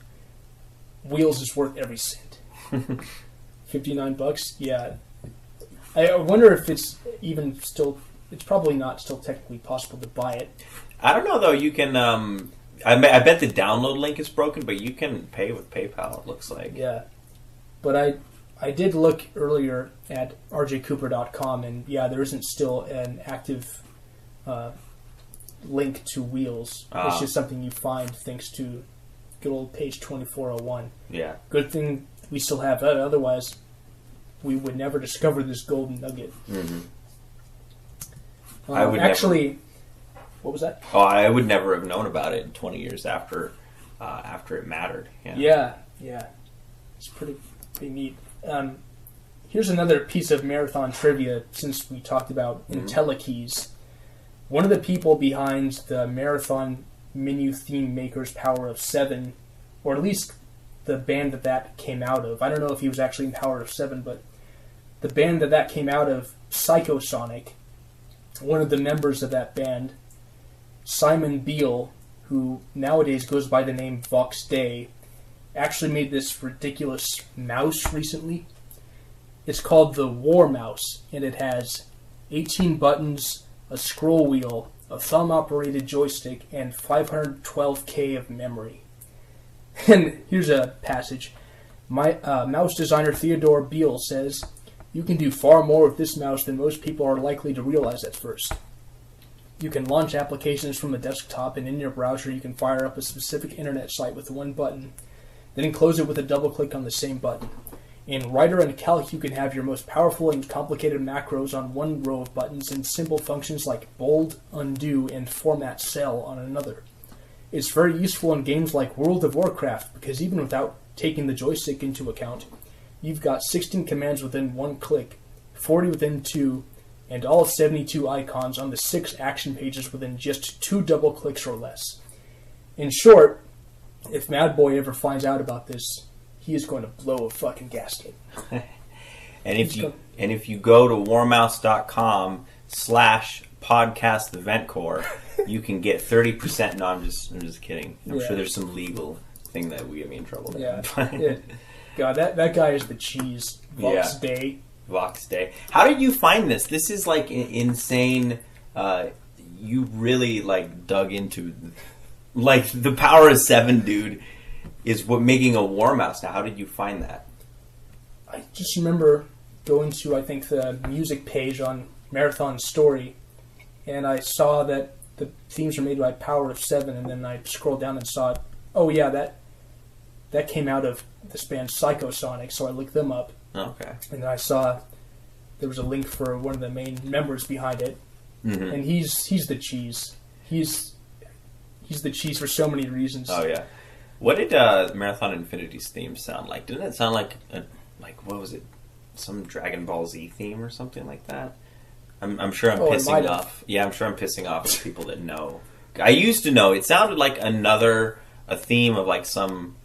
Wheels is worth every cent. $59? Yeah. I wonder if it's even still... It's probably not still technically possible to buy it. I don't know, though. You can... I bet the download link is broken, but you can pay with PayPal, it looks like. Yeah. But I did look earlier at rjcooper.com, and yeah, there isn't still an active link to Wheels. It's just something you find thanks to good old page 2401. Yeah. Good thing we still have that, otherwise we would never discover this golden nugget. Mm-hmm. What was that? Oh, I would never have known about it 20 years after it mattered. Yeah. It's pretty neat. Here's another piece of marathon trivia since we talked about IntelliKeys. One of the people behind the marathon menu theme makers Power of Seven, or at least the band that came out of. I don't know if he was actually in Power of Seven, but the band that came out of, Psychosonic, one of the members of that band, Simon Beale, who nowadays goes by the name Vox Day, actually made this ridiculous mouse recently. It's called the War Mouse, and it has 18 buttons, a scroll wheel, a thumb-operated joystick, and 512K of memory. And here's a passage. My mouse designer Theodore Beale says, "You can do far more with this mouse than most people are likely to realize at first. You can launch applications from a desktop, and in your browser you can fire up a specific internet site with one button, then close it with a double click on the same button. In Writer and Calc, you can have your most powerful and complicated macros on one row of buttons and simple functions like bold, undo, and format cell on another. It's very useful in games like World of Warcraft because even without taking the joystick into account, you've got 16 commands within one click, 40 within two, and all 72 icons on the 6 action pages within just 2 double clicks or less. In short, if Mad Boy ever finds out about this, he is going to blow a fucking gasket." And if you go to warmouse.com/podcasttheventcore, you can get 30%. No, I'm just kidding. I'm sure there's some legal thing that would get me in trouble there. Yeah. God, that guy is the cheese. Vox Day. Vox Day. How did you find this? This is like insane. You really like dug into like the Power of 7, dude, is what making a War Mouse. Now, how did you find that? I just remember going to, I think, the music page on Marathon Story, and I saw that the themes are made by Power of 7, and then I scrolled down and saw, oh yeah, that came out of this band Psychosonic, so I looked them up. Okay. And then I saw there was a link for one of the main members behind it, and he's the cheese. he's the cheese for so many reasons. Oh yeah. What did Marathon Infinity's theme sound like? Didn't it sound like what was it? Some Dragon Ball Z theme or something like that? I'm sure I'm pissing off. Yeah, I'm sure I'm pissing off the people that know. I used to know. It sounded like a theme of like some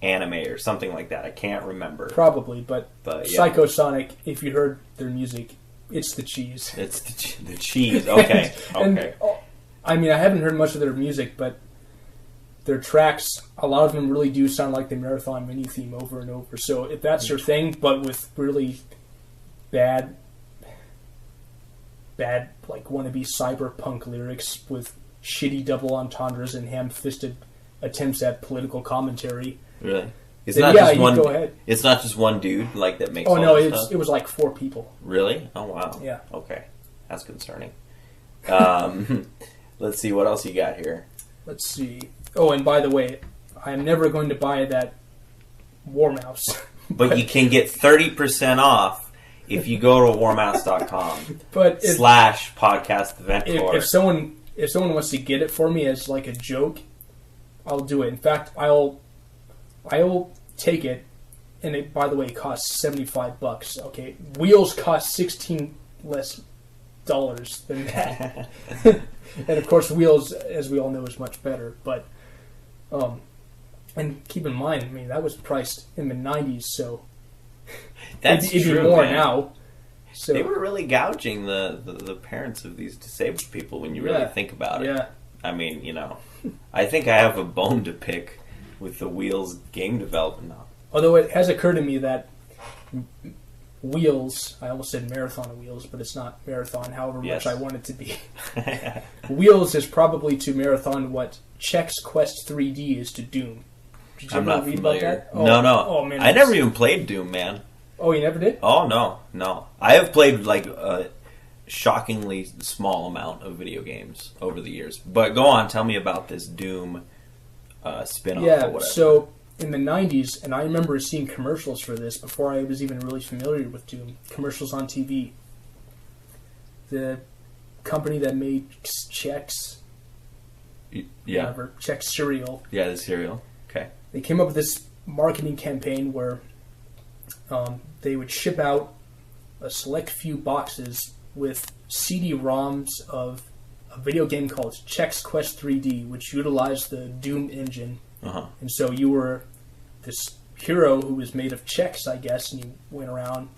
anime or something like that. I can't remember. Probably, but yeah. Psychosonic, if you heard their music, it's the cheese. It's the cheese. Okay. And, I mean, I haven't heard much of their music, but their tracks, a lot of them really do sound like the Marathon mini theme over and over. So if that's your thing, but with really bad like wannabe cyberpunk lyrics with shitty double entendres and ham-fisted attempts at political commentary. Really? It's then, not just one. Go ahead. It's not just one dude like that makes. Oh no, stuff? it was like 4 people. Really? Oh wow. Yeah. Okay, that's concerning. Let's see what else you got here. Let's see. Oh, and by the way, I'm never going to buy that War Mouse. But you can get 30% off if you go to warmouse.com but /podcast event core. If someone wants to get it for me as like a joke, I'll do it. In fact, I'll take it, and it, by the way, costs $75. Okay, wheels cost $16 less than that, and of course, wheels, as we all know, is much better. But and keep in mind, I mean, that was priced in the '90s, so that's it'd true, be more man. now. So they were really gouging the parents of these disabled people when you really think about it. Yeah. I mean, I think I have a bone to pick with the Wheels game development now. Although it has occurred to me that Wheels, I almost said Marathon Wheels, but it's not Marathon, however much I want it to be. Wheels is probably to Marathon what Chex Quest 3D is to Doom. Did you I'm ever not read familiar. about that? Oh, No. Oh, man, I never even played Doom, man. Oh, you never did? Oh, no. I have played like a shockingly small amount of video games over the years. But go on, tell me about this Doom spin-off or whatever. So in the 90s, and I remember seeing commercials for this before I was even really familiar with Doom, commercials on TV. The company that made Chex, whatever, Chex cereal. Yeah, the cereal. Okay. They came up with this marketing campaign where they would ship out a select few boxes with CD-ROMs of a video game called Chex Quest 3D, which utilized the Doom engine. Uh-huh. And so you were this hero who was made of Chex, I guess, and you went around,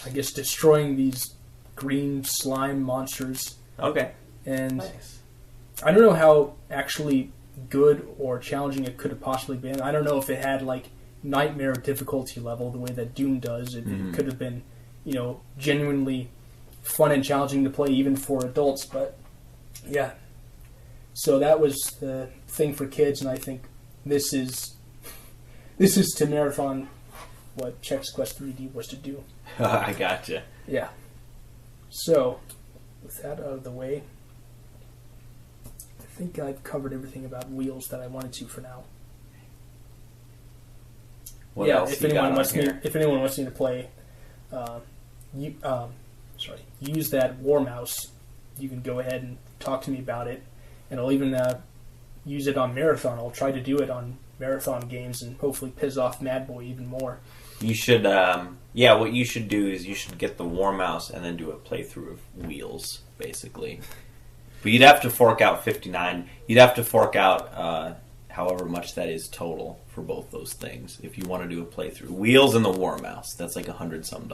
I guess, destroying these green slime monsters. Okay. And nice. I don't know how actually good or challenging it could have possibly been. I don't know if it had like nightmare difficulty level the way that Doom does. It could have been, genuinely fun and challenging to play even for adults. But yeah, so that was the thing for kids, and I think this is to Marathon what Chex Quest 3D was to do. I gotcha. Yeah. So with that out of the way, I think I've covered everything about Wheels that I wanted to for now. What else if you anyone got wants on me, here? if anyone wants me to play, use that War Mouse, you can go ahead and talk to me about it, and I'll even use it on Marathon. I'll try to do it on Marathon games and hopefully piss off Mad Boy even more. You should, what you should do is you should get the War Mouse and then do a playthrough of Wheels, basically. But you'd have to fork out $59. You'd have to fork out however much that is total for both those things if you want to do a playthrough. Wheels and the War Mouse, that's like $100-some.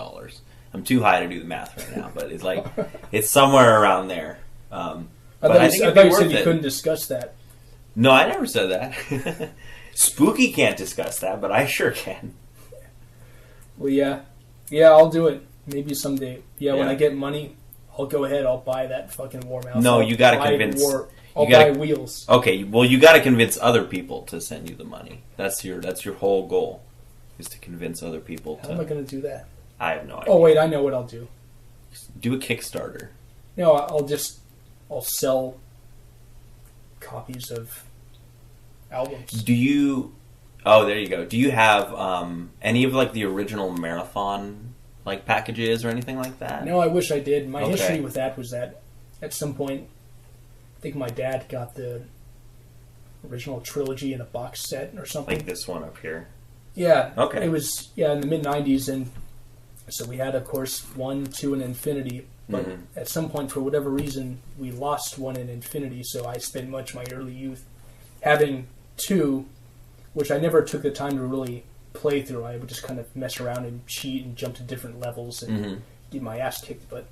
I'm too high to do the math right now, but it's like it's somewhere around there. I thought you said you couldn't discuss that. No, I never said that. Spooky can't discuss that, but I sure can. Well, yeah, I'll do it maybe someday. Yeah, when I get money, I'll go ahead. I'll buy that fucking War Mouse. No, you got to convince. I'll buy Wheels. Okay, well, you got to convince other people to send you the money. That's your whole goal, is to convince other people. How am I going to do that? I have no idea. Oh wait, I know what I'll do. Do a Kickstarter. No, I'll sell copies of albums. Do you? Oh, there you go. Do you have any of like the original Marathon like packages or anything like that? No, I wish I did. My history with that was that at some point, I think my dad got the original trilogy in a box set or something. Like this one up here. Yeah. Okay. It was, in the mid-90s, and so we had, of course, 1, 2, and Infinity, but at some point, for whatever reason, we lost 1 in Infinity, so I spent much of my early youth having 2, which I never took the time to really play through. I would just kind of mess around and cheat and jump to different levels and get my ass kicked, but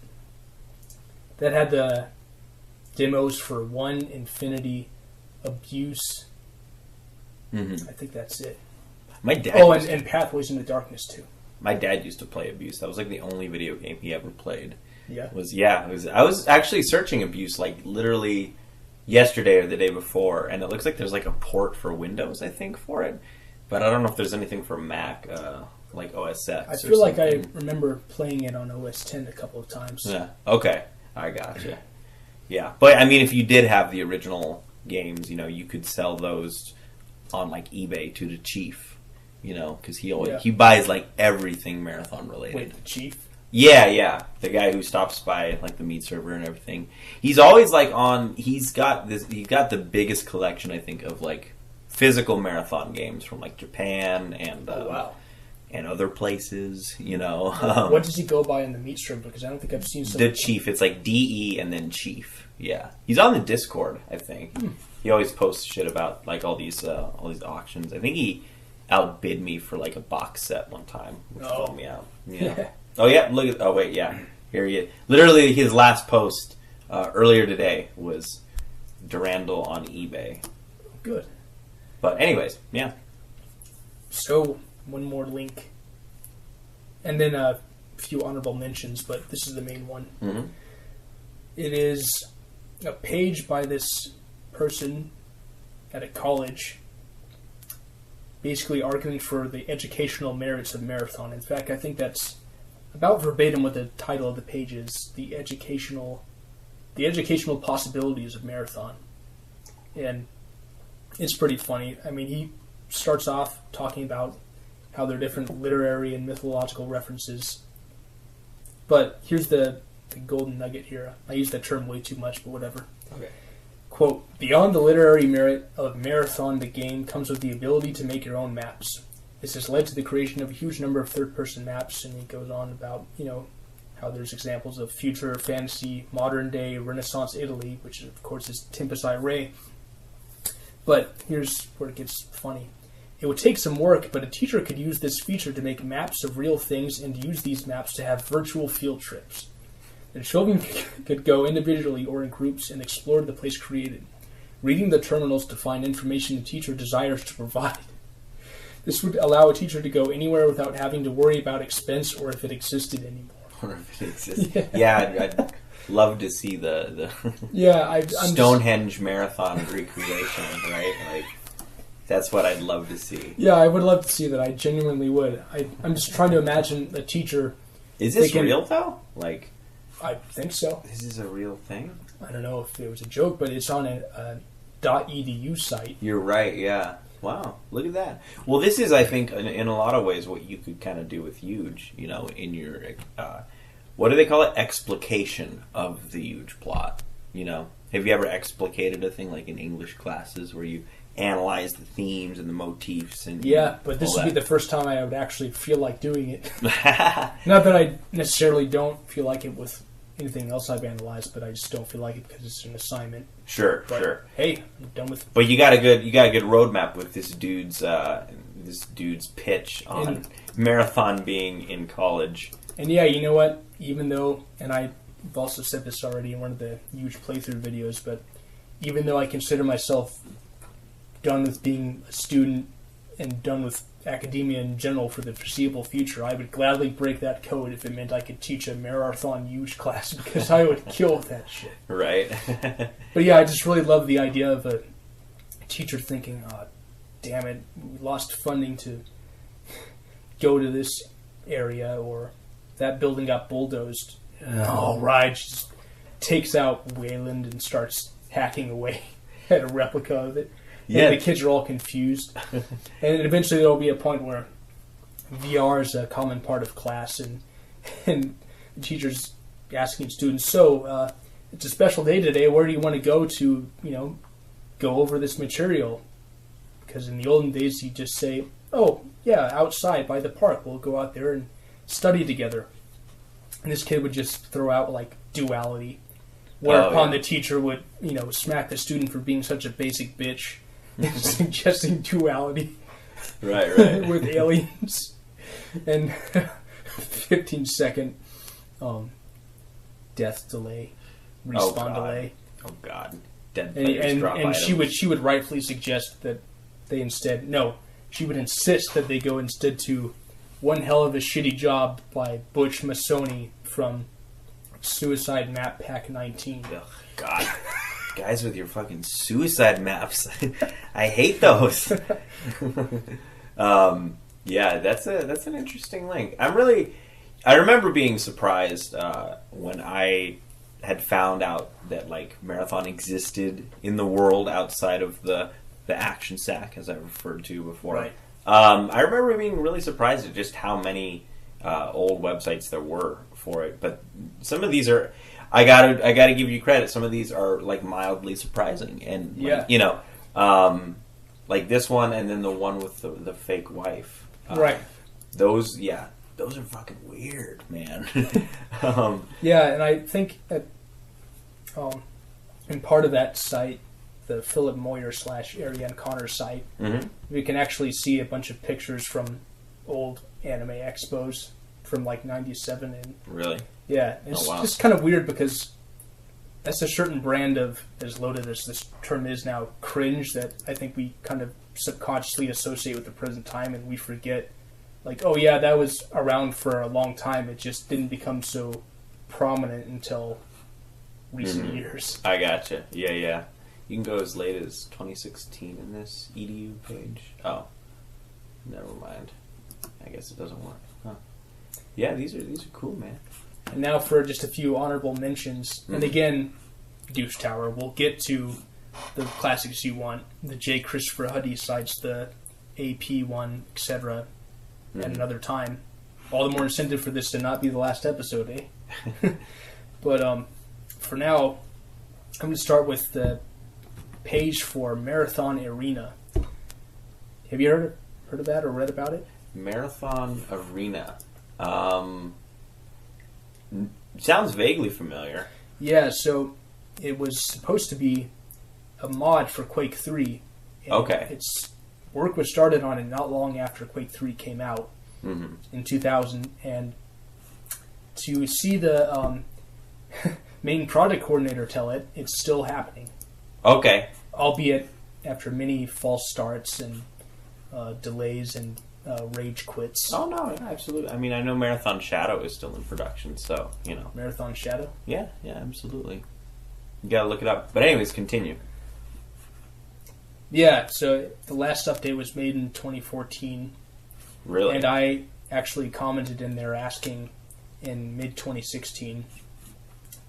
that had the demos for 1, Infinity, Abuse. I think that's it. My dad. And Pathways into Darkness too. My dad used to play Abuse. That was like the only video game he ever played. Yeah. I was actually searching Abuse like literally yesterday or the day before, and it looks like there's like a port for Windows, I think, for it. But I don't know if there's anything for Mac, like OS X. I feel like I remember playing it on OS X a couple of times. Yeah. Okay. I gotcha. Yeah. But I mean, if you did have the original games, you could sell those on like eBay to the chief, because he buys like everything Marathon related. Wait, the chief? Yeah, the guy who stops by like the meat server and everything. He's always like he's got the biggest collection, I think, of like physical Marathon games from like Japan and wow. And other places, What does he go by in the meat server? Because I don't think I've seen the chief. It's like DE and then chief. Yeah, he's on the Discord, I think. He always posts shit about like all these auctions. I think he outbid me for like a box set one time, which bummed me out. Yeah. Oh yeah, look at. Oh wait, yeah. Here he is. Literally, his last post earlier today was Durandal on eBay. Good. But anyways, yeah. So one more link, and then a few honorable mentions, but this is the main one. It is a page by this person at a college basically arguing for the educational merits of Marathon. In fact, I think that's about verbatim what the title of the page is, the educational possibilities of Marathon. And it's pretty funny. I mean, he starts off talking about how there are different literary and mythological references. But here's the golden nugget here. I use that term way too much, but whatever. Okay. Quote, beyond the literary merit of Marathon, the game comes with the ability to make your own maps. This has led to the creation of a huge number of third-person maps, and he goes on about, how there's examples of future, fantasy, modern-day, Renaissance Italy, which, of course, is Tempest Irae. But here's where it gets funny. It would take some work, but a teacher could use this feature to make maps of real things and use these maps to have virtual field trips. The children could go individually or in groups and explore the place created, reading the terminals to find information the teacher desires to provide. This would allow a teacher to go anywhere without having to worry about expense or if it existed anymore. Or if it existed. Yeah, I'd love to see the I'm Stonehenge Marathon recreation, right? Like, that's what I'd love to see. Yeah, I would love to see that. I genuinely would. I'm just trying to imagine a teacher. Is this real, though? Like, I think so. This is a real thing? I don't know if it was a joke, but it's on a .edu site. You're right, yeah. Wow, look at that. Well, this is, I think, in a lot of ways what you could kind of do with Huge, in your, what do they call it? Explication of the Huge plot, Have you ever explicated a thing like in English classes where you analyze the themes and the motifs? Yeah, but this would be the first time I would actually feel like doing it. Not that I necessarily don't feel like it with anything else I've analyzed, but I just don't feel like it because it's an assignment. Sure. Hey, I'm done with. But you got a good roadmap with this dude's pitch on Marathon being in college. And yeah, you know what? Even though, and I've also said this already in one of the Huge playthrough videos, but even though I consider myself done with being a student and done with academia in general for the foreseeable future, I would gladly break that code if it meant I could teach a Marathon Huge class, because I would kill that shit. Right. But yeah, I just really love the idea of a teacher thinking, oh, damn it, we lost funding to go to this area, or that building got bulldozed. All right, she just takes out Wayland and starts hacking away at a replica of it. Yeah. And the kids are all confused. And eventually there will be a point where VR is a common part of class, and the teacher's asking students, so, it's a special day today, where do you want to go to, go over this material. Because in the olden days, you just say, oh, yeah, outside by the park, we'll go out there and study together. And this kid would just throw out, like, duality. Whereupon the teacher would, smack the student for being such a basic bitch. Suggesting duality. Right. With aliens. And 15-second death delay. Respawn delay. Oh, God. Dead and she would rightfully suggest that they instead... No, she would insist that they go instead to One Hell of a Shitty Job by Butch Massoni from Suicide Map Pack 19. Oh, God. Guys with your fucking suicide maps. I hate those. Yeah, that's an interesting link. I remember being surprised when I had found out that like Marathon existed in the world outside of the action sack, as I referred to before. Right. I remember being really surprised at just how many old websites there were for it. But some of these are, I gotta give you credit. Some of these are like mildly surprising, and like this one, and then the one with the fake wife. Right. Those are fucking weird, man. Yeah, and I think that in part of that site, the Philip Moyer / Ariane Connor site, we can actually see a bunch of pictures from old anime expos from like 97. And really? Yeah, it's just kind of weird because that's a certain brand of, as loaded as this term is now, cringe that I think we kind of subconsciously associate with the present time, and we forget, like, oh yeah, that was around for a long time. It just didn't become so prominent until recent years. I gotcha. Yeah. You can go as late as 2016 in this EDU page. Oh, never mind. I guess it doesn't work. Huh. Yeah, these are cool, man. And now for just a few honorable mentions. And again, Deuce Tower. We'll get to the classics you want. The J. Christopher Huddy sites, the AP one, etc. At another time. All the more incentive for this to not be the last episode, eh? But for now, I'm going to start with the page for Marathon Arena. Have you heard of that or read about it? Marathon Arena. Sounds vaguely familiar. Yeah, so it was supposed to be a mod for Quake 3. Okay. Work was started on it not long after Quake 3 came out in 2000. And to see the main product coordinator tell it, it's still happening. Okay. Albeit after many false starts and delays and rage quits. Oh, no, yeah, absolutely. I mean, I know Marathon Shadow is still in production, so, Marathon Shadow? Yeah, absolutely. You gotta look it up. But anyways, continue. Yeah, so the last update was made in 2014. Really? And I actually commented in there asking in mid-2016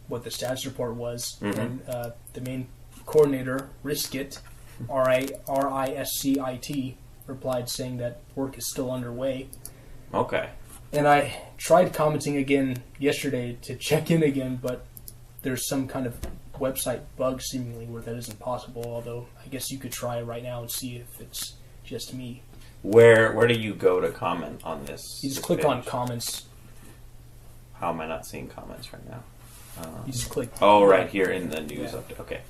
what the status report was. And the main coordinator, Riskit, R-I-S-C-I-T, replied saying that work is still underway. Okay. And I tried commenting again yesterday to check in again, but there's some kind of website bug seemingly where that isn't possible, although I guess you could try right now and see if it's just me. Where do you go to comment on this? You just click on comments. How am I not seeing comments right now? You just click. Oh, right here in the news update. Okay.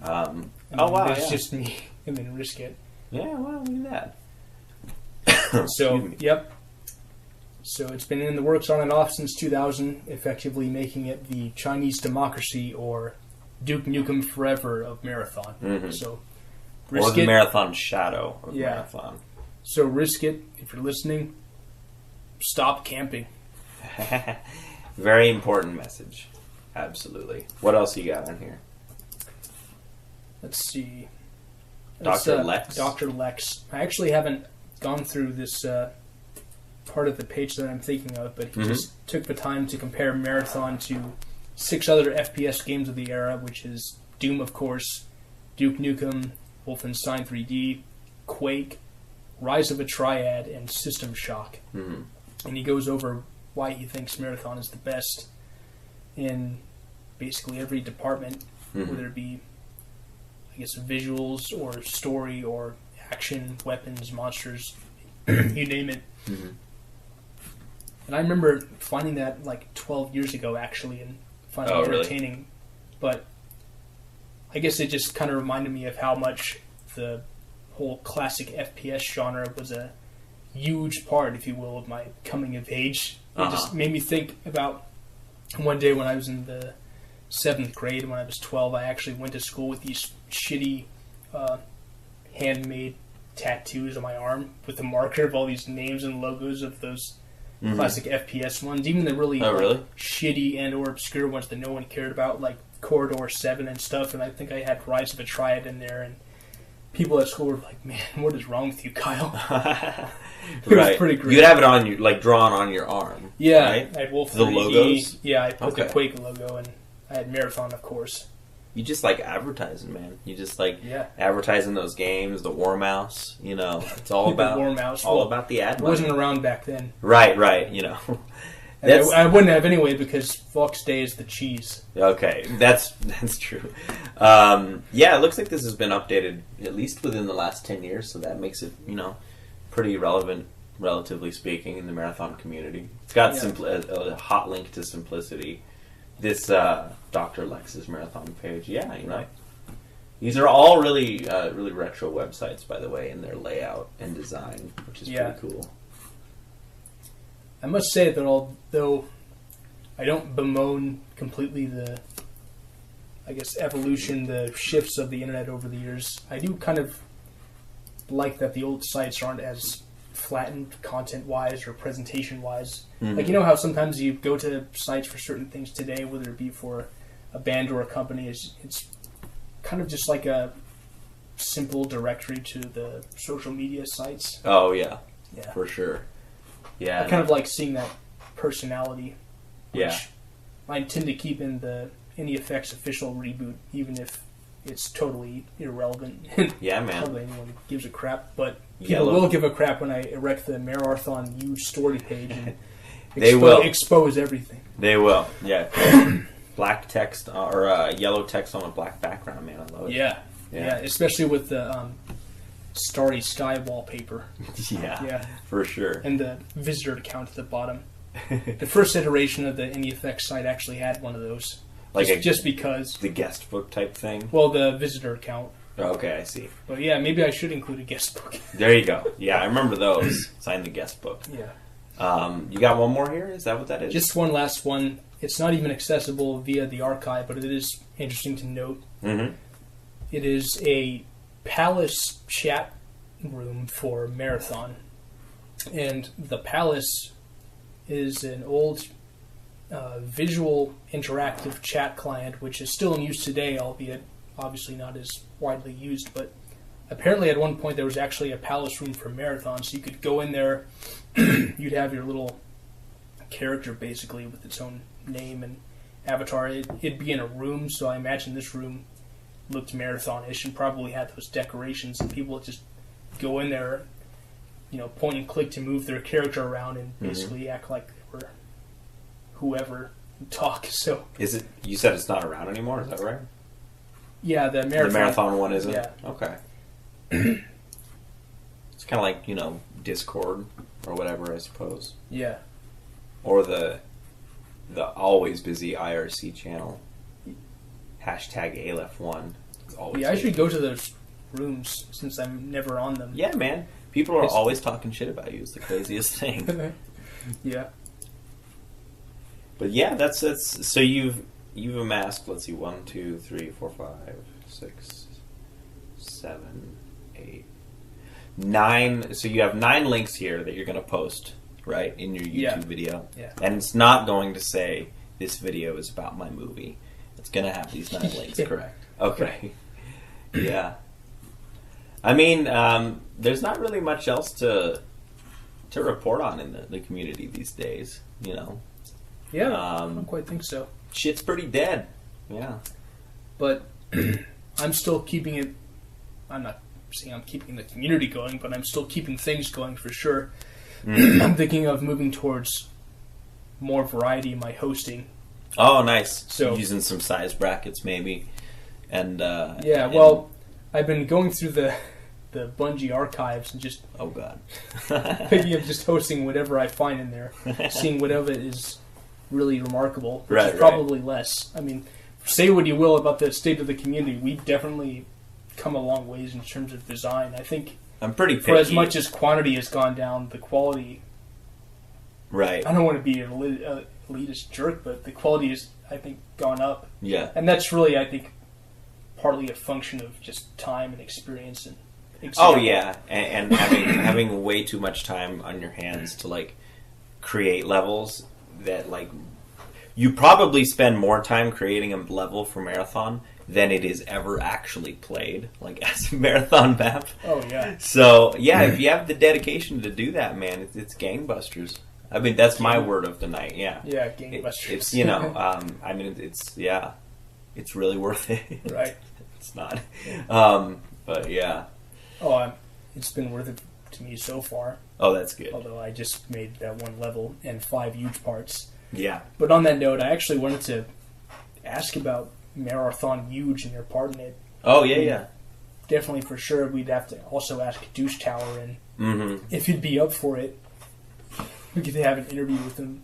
Wow. It's just me and then Riskit. Yeah, wow, look at that. So, yep. So it's been in the works on and off since 2000, effectively making it the Chinese democracy or Duke Nukem Forever of Marathon. So, Riskit, or the Marathon Shadow of Marathon. So Riskit, if you're listening, stop camping. Very important message. Absolutely. What else you got on here? Let's see. Dr. Lex? Dr. Lex. I actually haven't gone through this part of the page that I'm thinking of, but he just took the time to compare Marathon to 6 other FPS games of the era, which is Doom, of course, Duke Nukem, Wolfenstein 3D, Quake, Rise of a Triad, and System Shock. And he goes over why he thinks Marathon is the best in basically every department, whether it be, I guess, visuals or story or action, weapons, monsters, you name it. Mm-hmm. And I remember finding that like 12 years ago, actually, and finding it entertaining. Really? But I guess it just kind of reminded me of how much the whole classic FPS genre was a huge part, if you will, of my coming of age. It just made me think about one day when I was in the 7th grade, when I was 12, I actually went to school with these shitty handmade tattoos on my arm with a marker of all these names and logos of those classic FPS ones, even the really, shitty and or obscure ones that no one cared about, like Corridor 7 and stuff. And I think I had Rise of a Triad in there, and people at school were like, "Man, what is wrong with you, Kyle?" It was pretty great. You'd have it on you, like drawn on your arm. Yeah, right? I had Wolf the 3D. logos. Yeah, I put the Quake logo, and I had Marathon, of course. You just like advertising, man. You just like advertising those games, the War Mouse. You know, it's all about War Mouse. All about the ad. It wasn't around back then. Right. You know, I wouldn't have anyway because Fox Day is the cheese. Okay, that's true. It looks like this has been updated at least within the last 10 years, so that makes it pretty relevant, relatively speaking, in the marathon community. It's got a hot link to simplicity. This Dr. Lex's marathon page, these are all really retro websites, by the way, in their layout and design, which is pretty cool. I must say that although I don't bemoan completely the, I guess, evolution, the shifts of the internet over the years, I do kind of like that the old sites aren't as flattened content-wise or presentation-wise. Mm-hmm. Like, you know how sometimes you go to sites for certain things today, whether it be for a band or a company, it's kind of just like a simple directory to the social media sites. Oh, yeah. For sure. Yeah. I kind of like seeing that personality, which Yeah. I intend to keep in the NEFX official reboot, even if it's totally irrelevant. Yeah, man. Hardly anyone gives a crap, but people will give a crap when I erect the Marathon huge story page and expose everything. They will, yeah. Black text or yellow text on a black background, man. I love it. Yeah, especially with the starry sky wallpaper. Yeah, for sure. And the visitor count at the bottom. The first iteration of the NEFX site actually had one of those. Like just because. The guest book type thing? Well, the visitor count. Okay, I see. But yeah, maybe I should include a guest book. There you go. Yeah, I remember those. Sign the guest book. Yeah. You got one more here? Is that what that is? Just one last one. It's not even accessible via the archive, but it is interesting to note. Mm-hmm. It is a Palace chat room for Marathon. And the Palace is an old visual interactive chat client, which is still in use today, albeit obviously not as widely used. But apparently at one point there was actually a Palace room for Marathon, so you could go in there, you'd have your little character basically with its own name and avatar. It'd be in a room, so I imagine this room looked Marathon-ish and probably had those decorations, and people would just go in there, point and click to move their character around and basically act like they were whoever and talk. So is it? You said it's not around anymore. Is that right? Yeah, the marathon one isn't. Yeah. Okay. It's kind of like Discord or whatever, I suppose. Yeah. Or the always busy IRC channel. #ALEF1. I should go to those rooms since I'm never on them. Yeah, man. People are always talking shit about you. It's the craziest thing. Yeah. But yeah, that's so you've amassed, let's see, 1, 2, 3, 4, 5, 6, 7, 8, 9. So you have 9 links here that you're going to post, right, in your YouTube video. Yeah. And it's not going to say this video is about my movie. It's going to have these 9 links, correct? Okay. Yeah. I mean, there's not really much else to report on in the community these days, Yeah, I don't quite think so. Shit's pretty dead. Yeah. But I'm still keeping it. I'm not saying I'm keeping the community going, but I'm still keeping things going for sure. I'm thinking of moving towards more variety in my hosting. Oh, nice. So using some size brackets maybe. And I've been going through the Bungie archives and just Oh god. maybe I'm just hosting whatever I find in there, seeing whatever is really remarkable, which is probably less. I mean, say what you will about the state of the community, we've definitely come a long ways in terms of design. I think I'm pretty picky. For as much as quantity has gone down, the quality... Right. I don't want to be an elitist jerk, but the quality has, I think, gone up. Yeah. And that's really, I think, partly a function of just time and experience and example. Oh yeah, and having way too much time on your hands to like create levels that like you probably spend more time creating a level for Marathon than it is ever actually played, like as a Marathon map. Oh yeah. So yeah, if you have the dedication to do that, man, it's gangbusters. I mean, that's my word of the night. Yeah. Yeah, gangbusters. It's I mean, it's really worth it. Right. It's not. But yeah. Oh, it's been worth it to me so far. Oh, that's good. Although I just made that one level and 5 huge parts. Yeah. But on that note, I actually wanted to ask about Marathon Huge and your part in it. Oh, yeah. Definitely, for sure, we'd have to also ask Douche Tower, and if he'd be up for it, we could have an interview with him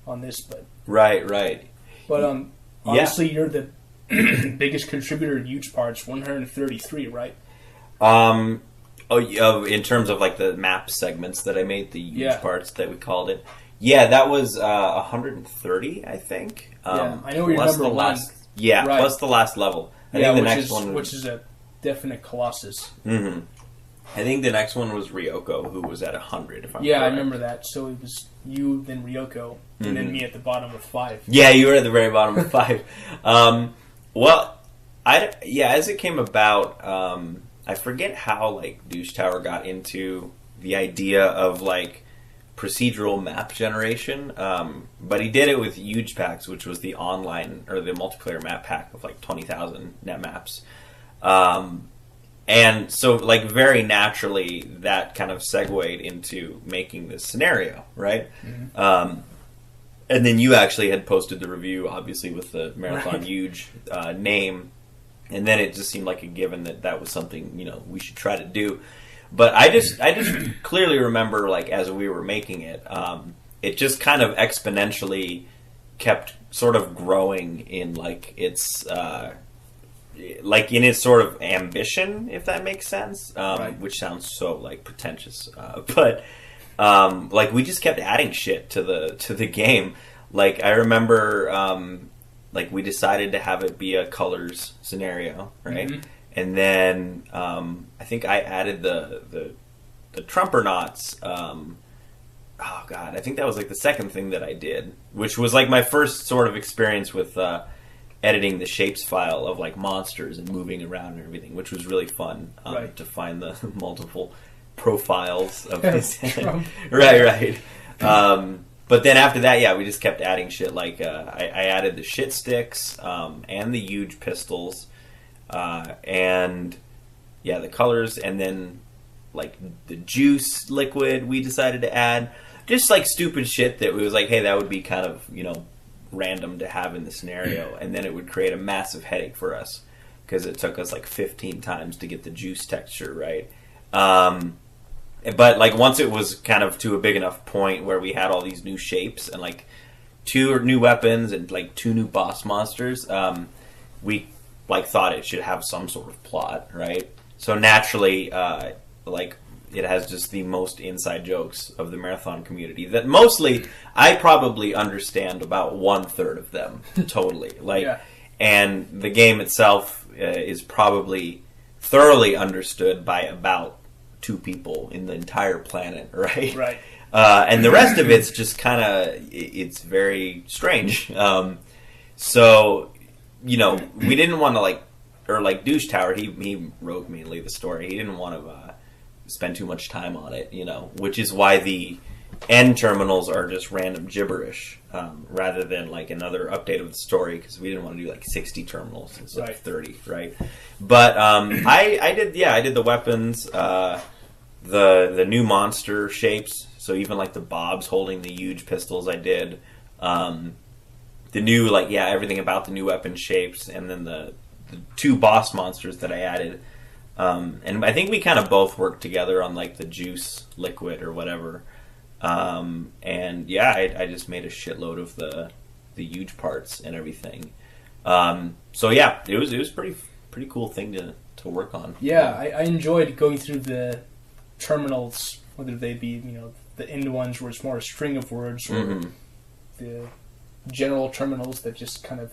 on this. But Right. But honestly, you're the biggest contributor to Huge Parts, 133, right? In terms of like the map segments that I made, the huge parts that we called it. Yeah, that was 130, I think. I know you're number one. Yeah, right. Plus the last level. I think the next one, which is a definite colossus. Mm-hmm. I think the next one was Ryoko, who was at 100. If I'm correct. I remember that. So it was you, then Ryoko, and then me at the bottom with 5. Yeah, you were at the very bottom with 5. Well, as it came about, I forget how like Douche Tower got into the idea of like procedural map generation, but he did it with Huge Packs, which was the online or the multiplayer map pack of like 20,000 net maps. And so, like, very naturally, that kind of segued into making this scenario, right? Mm-hmm. And then you actually had posted the review, obviously, with the Marathon Huge name, and then it just seemed like a given that was something, we should try to do. But I just clearly remember, like, as we were making it, it just kind of exponentially kept sort of growing in, like, its... in its sort of ambition, if that makes sense, which sounds so like pretentious, but like we just kept adding shit to the game. Like I remember, like we decided to have it be a colors scenario, right? Mm-hmm. And then I think I added the Trumpernauts. Oh god, I think that was like the second thing that I did, which was like my first sort of experience with. Editing the shapes file of like monsters and moving around and everything, which was really fun to find the multiple profiles of his right. But then after that, we just kept adding shit. Like I added the shit sticks and the huge pistols and the colors, and then like the juice liquid we decided to add. Just like stupid shit that we was like, hey, that would be kind of random to have in the scenario, and then it would create a massive headache for us because it took us like 15 times to get the juice texture right. But like once it was kind of to a big enough point where we had all these new shapes and like 2 new weapons and like 2 new boss monsters, we like thought it should have some sort of plot, right? So naturally, like it has just the most inside jokes of the Marathon community that mostly I probably understand about 1/3 of them totally. And the game itself is probably thoroughly understood by about 2 people in the entire planet, right? Right. And the rest of it's just kind of, it's very strange. So, we didn't want to like Douche Tower, he wrote mainly the story. He didn't want to spend too much time on it, which is why the end terminals are just random gibberish rather than like another update of the story, because we didn't want to do like 60 terminals instead of 30, right? But I did the weapons, the new monster shapes, so even like the Bobs holding the huge pistols I did, the new everything about the new weapon shapes, and then the 2 boss monsters that I added. And I think we kind of both worked together on like the juice liquid or whatever. And yeah, I just made a shitload of the huge parts and everything. So yeah, it was pretty cool thing to work on. Yeah, I enjoyed going through the terminals, whether they be the end ones where it's more a string of words, or the general terminals that just kind of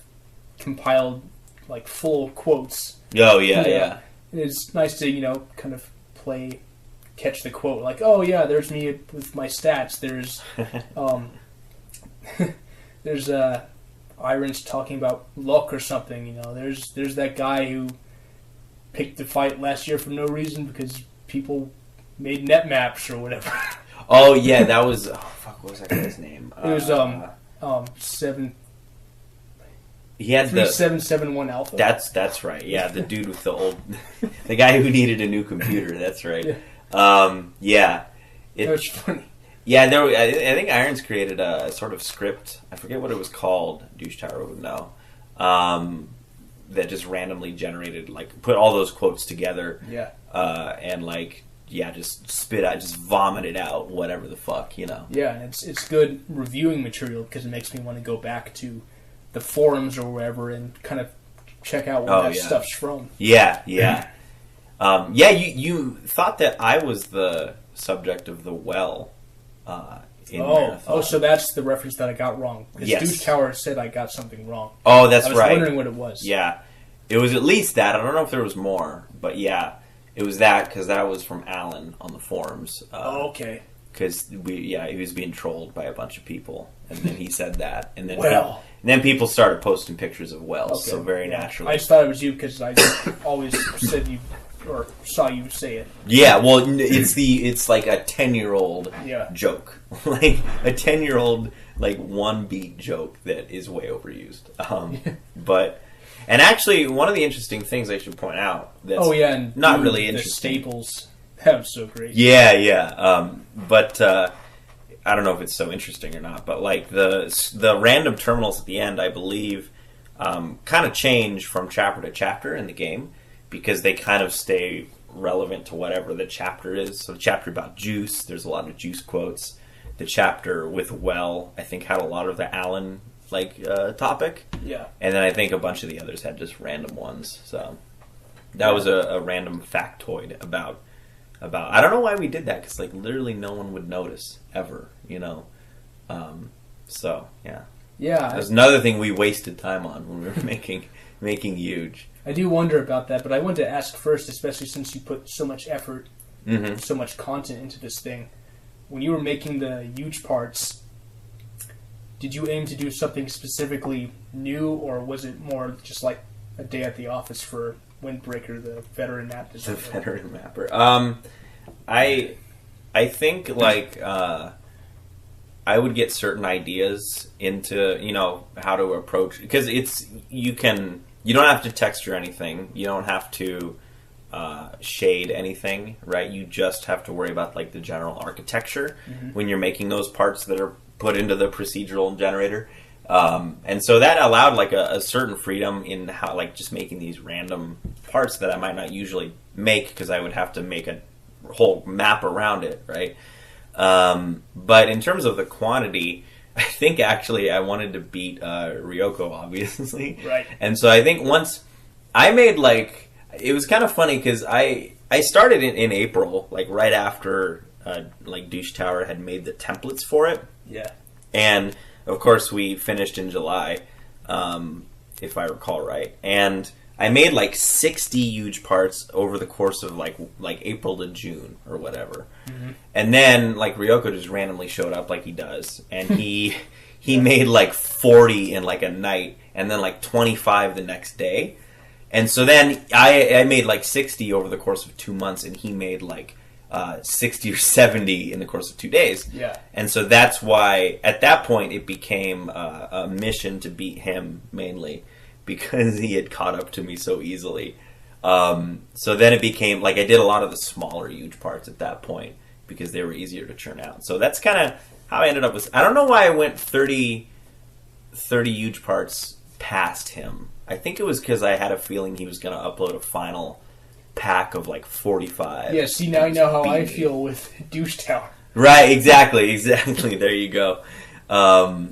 compiled like full quotes. Oh yeah. It's nice to kind of catch the quote, like, oh yeah, there's me with my stats. There's there's Irons talking about luck or something. There's that guy who picked the fight last year for no reason because people made net maps or whatever. Oh yeah, that was what was that guy's name? It was 7. He had 3771 Alpha. That's right. Yeah, the dude with the guy who needed a new computer. That's right. Yeah. It was funny. Yeah, I think Irons created a sort of script. I forget what it was called. Douche Tower would know. That just randomly generated, like, put all those quotes together. Yeah. And just spit out, just vomit it out, whatever the fuck, Yeah, and it's good reviewing material because it makes me want to go back to the forums or wherever and kind of check out where that stuff's from. Yeah. You thought that I was the subject of the well. So that's the reference that I got wrong. Because yes. Douche Tower said I got something wrong. Oh, that's right. I was wondering what it was. Yeah, it was at least that. I don't know if there was more, but yeah, it was that because that was from Alan on the forums. Okay. Because he was being trolled by a bunch of people, and then he said that, and then people started posting pictures of wells. Okay. So very naturally, I just thought it was you because I always said you or saw you say it. Yeah, well, it's like a 10-year-old joke, like a 10-year-old like one beat joke that is way overused. But. And actually, one of the interesting things I should point out that's and not really interesting. The staples, that was so great. Yeah. But I don't know if it's so interesting or not. But like the random terminals at the end, I believe, kind of change from chapter to chapter in the game because they kind of stay relevant to whatever the chapter is. So the chapter about juice, there's a lot of juice quotes. The chapter with well, I think, had a lot of the Alan topic. Yeah. And then I think a bunch of the others had just random ones. So that was a random factoid about I don't know why we did that because like literally no one would notice ever, so yeah. That was another thing we wasted time on when we were making huge. I do wonder about that, but I wanted to ask first, especially since you put so much effort, so much content into this thing. When you were making the huge parts, did you aim to do something specifically new, or was it more just like a day at the office for Windbreaker, the veteran map designer? The veteran mapper. I think like I would get certain ideas into how to approach, because you don't have to texture anything, you don't have to shade anything, right? You just have to worry about like the general architecture when you're making those parts that are put into the procedural generator, and so that allowed like a certain freedom in how like just making these random parts that I might not usually make because I would have to make a whole map around it, right? But in terms of the quantity, I think actually I wanted to beat Ryoko, obviously, right? And so I think once I made like, it was kind of funny because I started in April, like right after like Douche Tower had made the templates for it. Yeah. And of course we finished in July, if I recall right. And I made like 60 huge parts over the course of like April to June or whatever. And then like Ryoko just randomly showed up like he does, and he made like 40 in like a night, and then like 25 the next day. And so then I made like 60 over the course of 2 months, and he made like 60 or 70 in the course of 2 days. Yeah. And so that's why at that point it became a mission to beat him mainly, because he had caught up to me so easily. So then it became like I did a lot of the smaller huge parts at that point because they were easier to churn out. So that's kind of how I ended up with. I don't know why I went 30 huge parts past him. I think it was because I had a feeling he was going to upload a final pack of like 45. Yeah, see, now I know how I feel with Douche Tower. Right, exactly. There you go.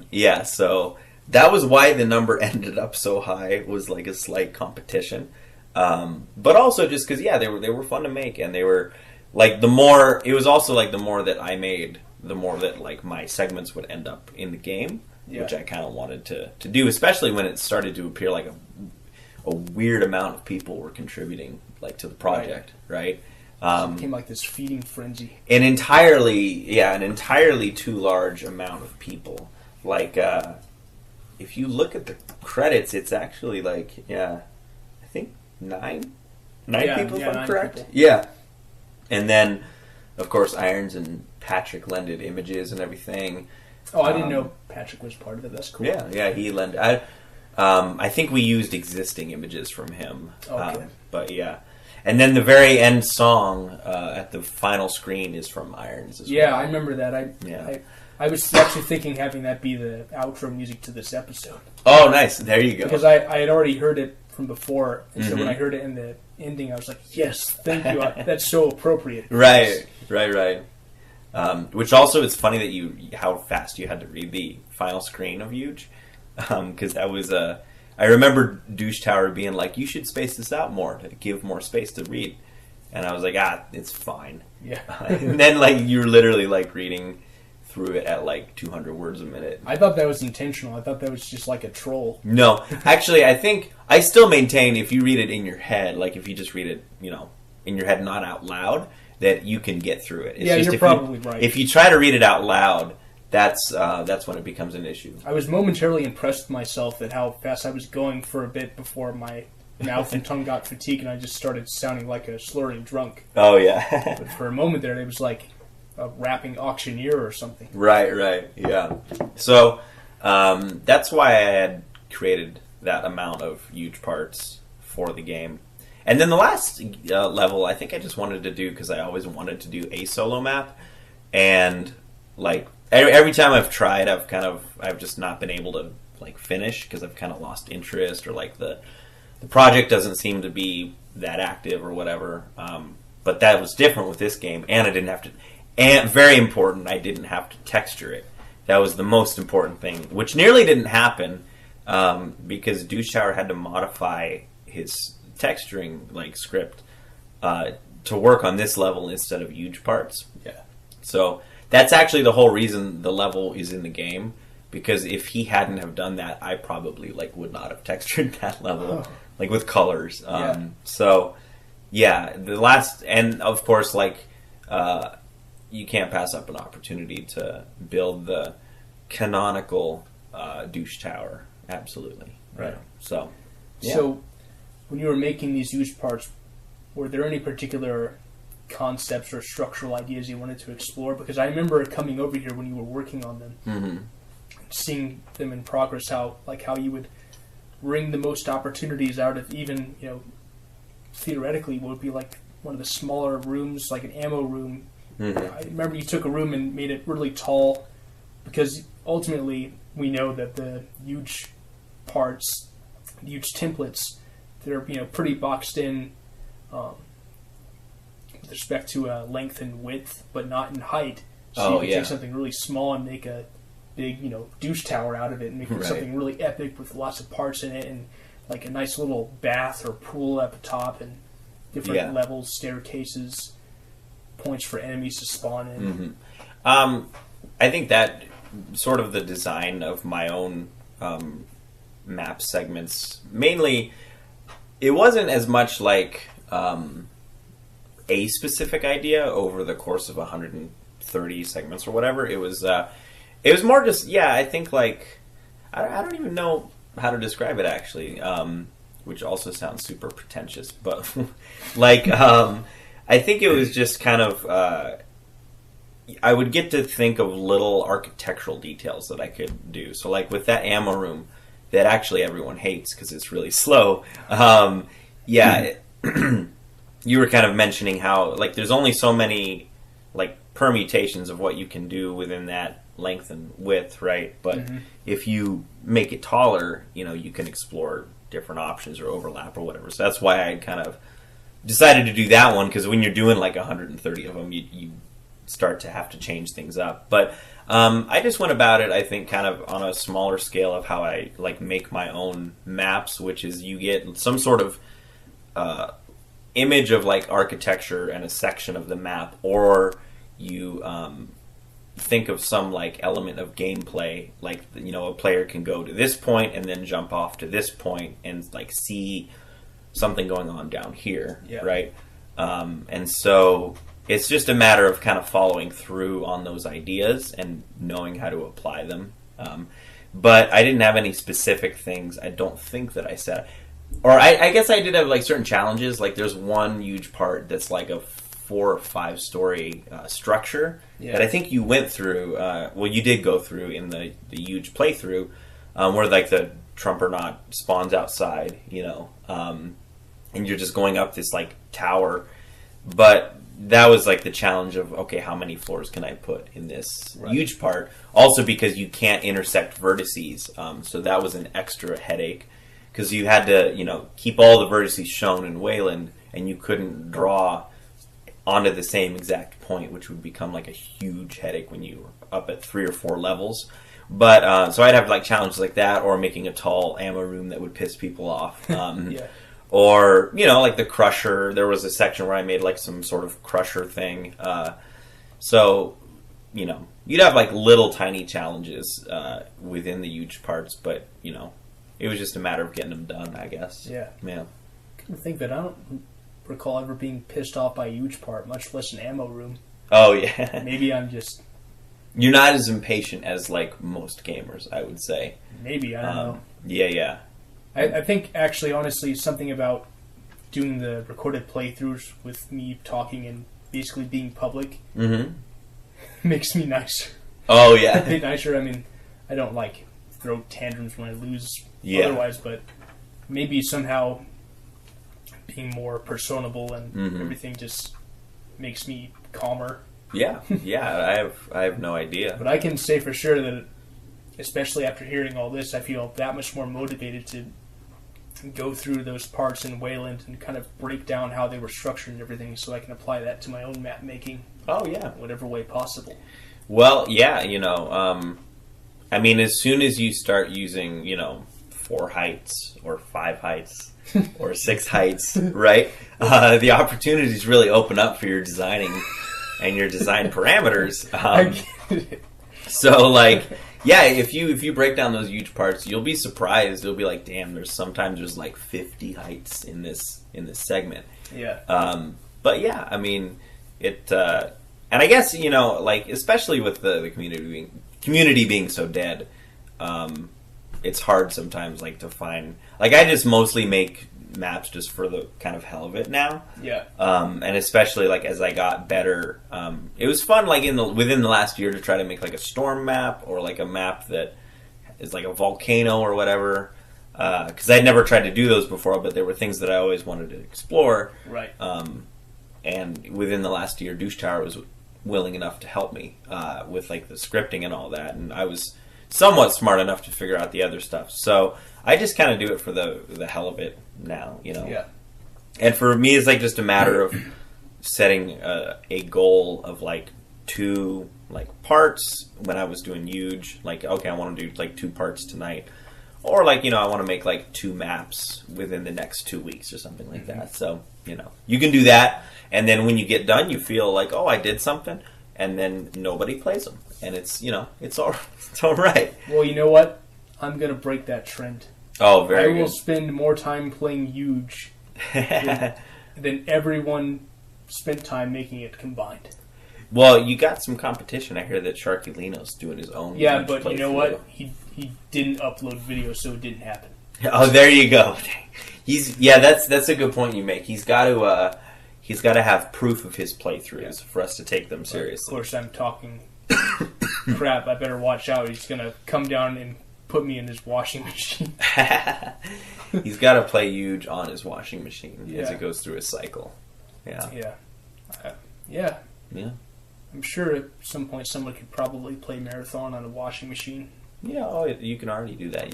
Yeah, so that was why the number ended up so high, was like a slight competition. But also just because, yeah, they were fun to make, and they were like, the more that I made, the more that like my segments would end up in the game, which I kind of wanted to do, especially when it started to appear like a weird amount of people were contributing like to the project, right? It became like this feeding frenzy. An entirely too large amount of people. Like, if you look at the credits, it's actually like, I think nine people, if I'm correct. People. Yeah. And then, of course, Irons and Patrick lended images and everything. Oh, I didn't know Patrick was part of it. That's cool. Yeah, he lended. I think we used existing images from him. Okay. But yeah. And then the very end song at the final screen is from Irons as well. Yeah, I remember that. I was actually thinking having that be the outro music to this episode. Oh, nice. There you go. Because I had already heard it from before, and so when I heard it in the ending, I was like, yes, thank you. That's so appropriate. Right. Which also, it's funny that how fast you had to read the final screen of Huge. Because that was I remember Douche Tower being like, you should space this out more to give more space to read. And I was like, it's fine. Yeah. And then like you're literally like reading through it at like 200 words a minute. I thought that was intentional. I thought that was just like a troll. No. Actually, I think I still maintain if you read it in your head, like if you just read it, in your head, not out loud, that you can get through it. It's yeah, just you're probably right. If you try to read it out loud, that's when it becomes an issue. I was momentarily impressed with myself at how fast I was going for a bit before my mouth and tongue got fatigued and I just started sounding like a slurring drunk. Oh, yeah. But for a moment there, it was like a rapping auctioneer or something. Right, yeah. So that's why I had created that amount of huge parts for the game. And then the last level, I think I just wanted to do, because I always wanted to do a solo map, and like every time I've tried, I've just not been able to like finish because I've kind of lost interest, or like the project doesn't seem to be that active or whatever. But that was different with this game, and I didn't have to. And very important, I didn't have to texture it. That was the most important thing, which nearly didn't happen because Douche Tower had to modify his texturing like script to work on this level instead of huge parts. Yeah. So that's actually the whole reason the level is in the game, because if he hadn't have done that, I probably like would not have textured that level like with colors. So yeah, the last, and of course like you can't pass up an opportunity to build the canonical Douche Tower. Absolutely. Right. So yeah. So when you were making these huge parts, were there any particular concepts or structural ideas you wanted to explore? Because I remember coming over here when you were working on them, seeing them in progress, how you would wring the most opportunities out of even, theoretically what would be like one of the smaller rooms, like an ammo room. I remember you took a room and made it really tall, because ultimately we know that the huge parts, the huge templates, they're pretty boxed in with respect to length and width, but not in height. So you can take something really small and make a big, douche tower out of it, and make it something really epic with lots of parts in it, and like a nice little bath or pool at the top, and different levels, staircases, points for enemies to spawn in. I think that sort of the design of my own map segments, mainly, it wasn't as much like a specific idea over the course of 130 segments or whatever. It was more just, I think like, I don't even know how to describe it actually, which also sounds super pretentious, but like, I think it was just kind of, I would get to think of little architectural details that I could do. So like with that ammo room that actually everyone hates because it's really slow, you were kind of mentioning how like there's only so many like permutations of what you can do within that length and width, right? But if you make it taller, you can explore different options or overlap or whatever. So that's why I kind of decided to do that one because when you're doing like 130 of them, you start to have to change things up. But I just went about it, I think, kind of on a smaller scale of how I like make my own maps, which is you get some sort of image of like architecture and a section of the map, or you think of some like element of gameplay, like a player can go to this point and then jump off to this point and like see something going on down here, right? And so it's just a matter of kind of following through on those ideas and knowing how to apply them. But I didn't have any specific things, I don't think, that I said. Or I guess I did have like certain challenges. Like there's one huge part that's like a 4 or 5 story structure that I think you went through. Well, you did go through in the huge playthrough where like the Trumpernaut spawns outside, and you're just going up this like tower. But that was like the challenge of, okay, how many floors can I put in this huge part? Also because you can't intersect vertices, so that was an extra headache because you had to keep all the vertices shown in Wayland, and you couldn't draw onto the same exact point, which would become like a huge headache when you were up at 3 or 4 levels. But so I'd have like challenges like that, or making a tall ammo room that would piss people off. Or, like the crusher. There was a section where I made like some sort of crusher thing. So, you'd have like little tiny challenges within the huge parts, but, it was just a matter of getting them done, I guess. Yeah. Yeah. I couldn't think that. I don't recall ever being pissed off by a huge part, much less an ammo room. Oh, yeah. Maybe I'm just... You're not as impatient as, like, most gamers, I would say. Maybe, I don't know. Yeah. I think, actually, honestly, something about doing the recorded playthroughs with me talking and basically being public makes me nicer. Oh, yeah. A bit nicer. I mean, I don't, like, throw tantrums when I lose otherwise, but maybe somehow being more personable and everything just makes me calmer. Yeah, I have no idea. But I can say for sure that, especially after hearing all this, I feel that much more motivated to go through those parts in Wayland and kind of break down how they were structured and everything, so I can apply that to my own map making. Oh yeah, whatever way possible. Well, yeah, I mean, as soon as you start using, 4 heights or 5 heights or 6 heights, right? The opportunities really open up for your designing and your design parameters. So, like, yeah, if you break down those huge parts, you'll be surprised. You'll be like, damn, sometimes there's like 50 heights in this segment. Yeah. But yeah, I mean, it, and I guess, like, especially with the community being so dead, it's hard sometimes, like, to find, like, I just mostly make maps just for the kind of hell of it now. Yeah. And especially, like, as I got better, it was fun, like, within the last year to try to make, like, a storm map or, like, a map that is, like, a volcano or whatever. Because I'd never tried to do those before, but there were things that I always wanted to explore. Right. And within the last year, Douche Tower was willing enough to help me with, like, the scripting and all that. And I was somewhat smart enough to figure out the other stuff. So I just kind of do it for the hell of it now, Yeah. And for me, it's like just a matter of setting a goal of like 2 like parts. When I was doing huge, like, okay, I want to do like 2 parts tonight, or like I want to make like 2 maps within the next 2 weeks or something like that. So you can do that, and then when you get done, you feel like, oh, I did something, and then nobody plays them, and it's it's all right. Well, you know what? I'm gonna break that trend. Oh, very good. I will spend more time playing huge than everyone spent time making it combined. Well, you got some competition. I hear that Sharky Lino's doing his own. Yeah, but you know what? He didn't upload video, so it didn't happen. Oh, there you go. That's a good point you make. He's got to have proof of his playthroughs for us to take them seriously. Of course, I'm talking crap. I better watch out. He's gonna come down and put me in his washing machine. He's got to play huge on his washing machine as it goes through his cycle. Yeah. Yeah. Yeah. I'm sure at some point someone could probably play Marathon on a washing machine. Yeah, you can already do that.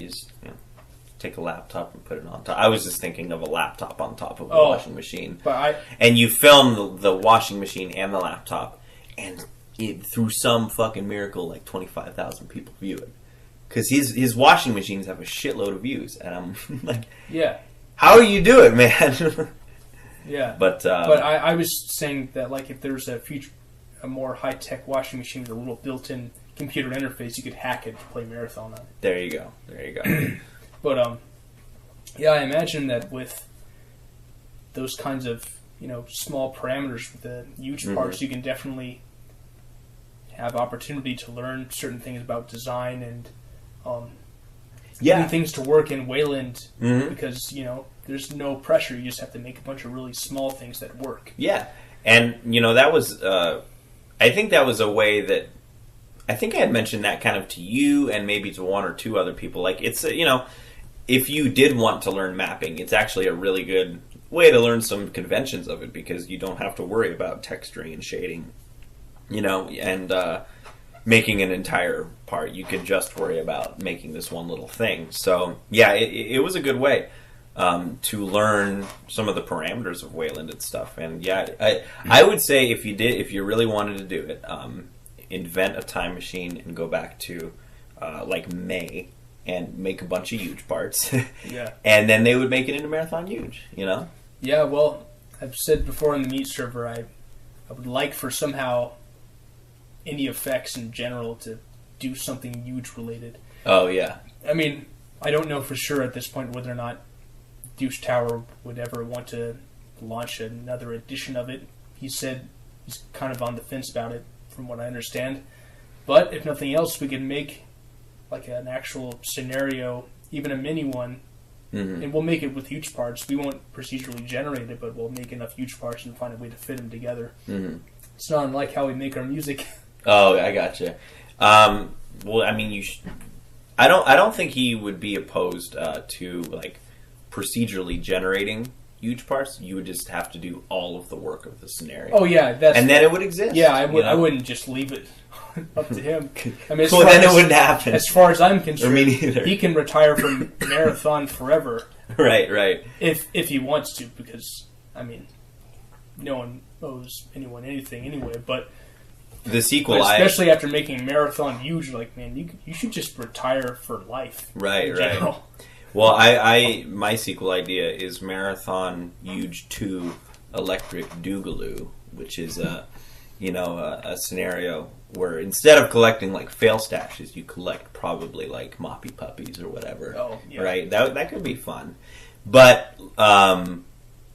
take a laptop and put it on top. I was just thinking of a laptop on top of a washing machine. And you film the washing machine and the laptop, and through some fucking miracle, like 25,000 people view it. Because his washing machines have a shitload of views, and I'm like, yeah, how do you do it, man? Yeah, but I was saying that like if there's a more high tech washing machine with a little built-in computer interface, you could hack it to play Marathon on it. There you go. But yeah, I imagine that with those kinds of small parameters with the huge parts, you can definitely have opportunity to learn certain things about design and getting things to work in Wayland because there's no pressure. You just have to make a bunch of really small things that work. Yeah, and that was I think that was a way that I think I had mentioned that kind of to you and maybe to one or two other people. Like it's if you did want to learn mapping, it's actually a really good way to learn some conventions of it because you don't have to worry about texturing and shading, and making an entire part. You can just worry about making this one little thing. So yeah, it was a good way to learn some of the parameters of Wayland and stuff. And yeah, I would say if you really wanted to do it, invent a time machine and go back to like May and make a bunch of huge parts. Yeah. And then they would make it into Marathon Huge, Yeah, well, I've said before in the Meet server, I would like for somehow NEFX in general to do something huge related. Oh, yeah. I mean, I don't know for sure at this point whether or not Douche Tower would ever want to launch another edition of it. He said he's kind of on the fence about it, from what I understand. But if nothing else, we can make like an actual scenario, even a mini one, and we'll make it with huge parts. We won't procedurally generate it, but we'll make enough huge parts and find a way to fit them together. It's not unlike how we make our music. Oh, I gotcha. Well, I mean, I don't think he would be opposed to like procedurally generating huge parts. You would just have to do all of the work of the scenario. Oh yeah, and then it would exist. Yeah, I wouldn't just leave it up to him. I mean, well, then it wouldn't happen. As far as I'm concerned, or me neither. He can retire from Marathon forever. Right. If he wants to, because I mean, no one owes anyone anything anyway. But the sequel, especially after making Marathon huge, like man, you should just retire for life. Right. General. Well, my sequel idea is Marathon Huge 2 Electric Doogaloo, which is a scenario where instead of collecting like fail stashes, you collect probably like moppy puppies or whatever. Oh, yeah. Right? That could be fun. But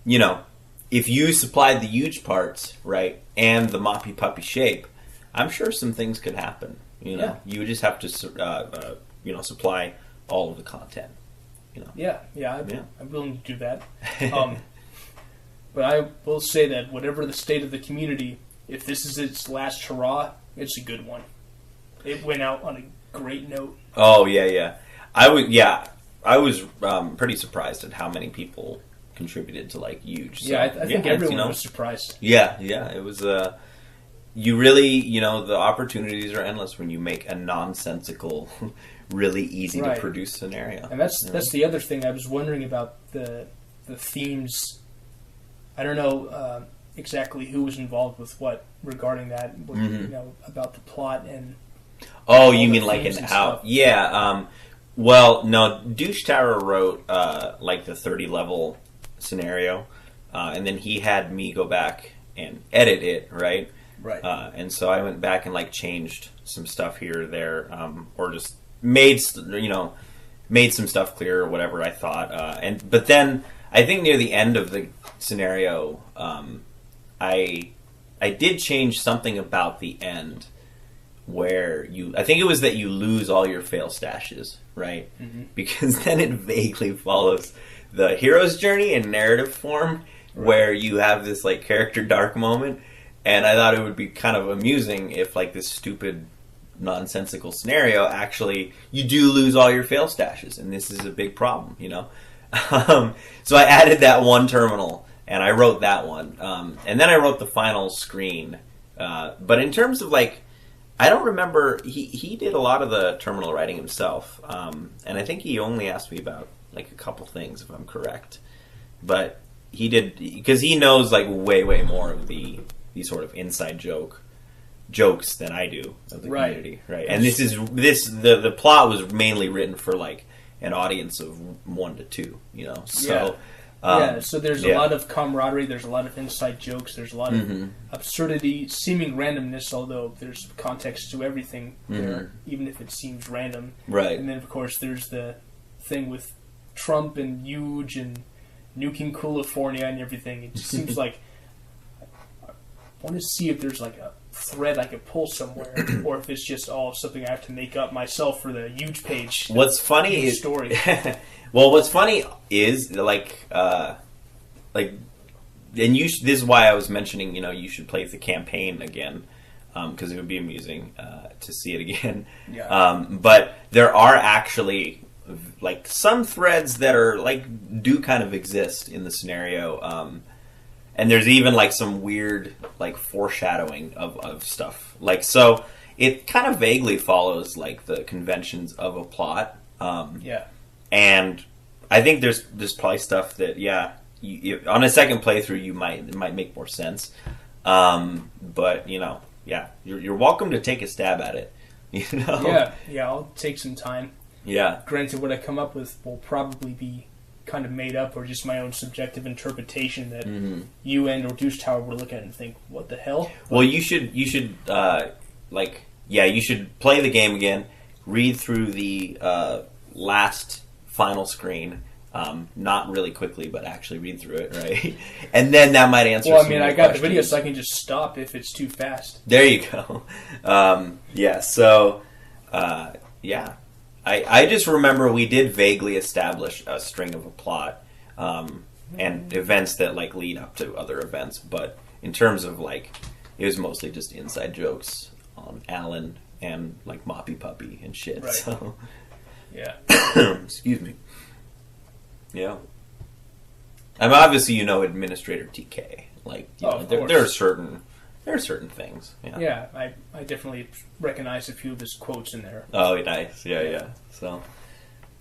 if you supplied the huge parts, right, and the moppy puppy shape, I'm sure some things could happen. Yeah. You would just have to supply all of the content. Yeah, I'm willing to do that. But I will say that whatever the state of the community, if this is its last hurrah, it's a good one. It went out on a great note. Oh yeah. I was pretty surprised at how many people contributed to like huge. So, I think everyone was surprised. Yeah, it was. You really, the opportunities are endless when you make a nonsensical, really easy to produce scenario. And that's the other thing I was wondering about the themes. I don't know exactly who was involved with what regarding that. About the plot and. Oh, you mean like an out? Yeah. Well, no. Douche Tower wrote like the 30 level scenario, and then he had me go back and edit it. Right. And so I went back and like changed some stuff here or there, or just made some stuff clear or whatever I thought. But then I think near the end of the scenario, I did change something about the end where I think it was that you lose all your fail stashes, right? Because then it vaguely follows the hero's journey in narrative form, where you have this like character dark moment. And I thought it would be kind of amusing if, like, this stupid, nonsensical scenario, actually, you do lose all your fail stashes, and this is a big problem, So I added that one terminal, and I wrote that one. And then I wrote the final screen. But in terms of, like, I don't remember, he did a lot of the terminal writing himself. And I think he only asked me about, like a couple things, if I'm correct. But he did, because he knows like way more of the sort of inside jokes than I do of the community, right? And the plot was mainly written for like an audience of 1 to 2, you know. So so there's a lot of camaraderie, there's a lot of inside jokes, there's a lot of absurdity, seeming randomness, although there's context to everything there, even if it seems random. Right. And then of course there's the thing with Trump and Huge and nuking California and everything. It just seems like I want to see if there's like a thread I could pull somewhere, or if it's just all something I have to make up myself for the Huge page. What's funny is story. Well, what's funny is and this is why I was mentioning, you know, you should play the campaign again, because it would be amusing to see it again. Yeah. But there are actually like some threads that are like do kind of exist in the scenario, and there's even like some weird like foreshadowing of stuff. Like, so it kind of vaguely follows like the conventions of a plot. And I think there's probably stuff that you, on a second playthrough it might make more sense. But you know, you're welcome to take a stab at it. You know? Yeah, I'll take some time. Yeah. Granted, what I come up with will probably be kind of made up or just my own subjective interpretation that you and or Deuce Tower will look at and think, what the hell? Well, you should you should play the game again, read through the last final screen, not really quickly, but actually read through it, right? And then that might answer some of your I got questions. the video, so I can just stop if it's too fast. There you go. I just remember we did vaguely establish a string of a plot, and events that like lead up to other events, but in terms of like, it was mostly just inside jokes on Alan and like Moppy Puppy and shit. Right. So yeah. Excuse me. Yeah. I'm obviously, you know, Administrator TK. Like, you know, there are certain things. Yeah, I definitely recognize a few of his quotes in there. Oh, nice. Yeah. So,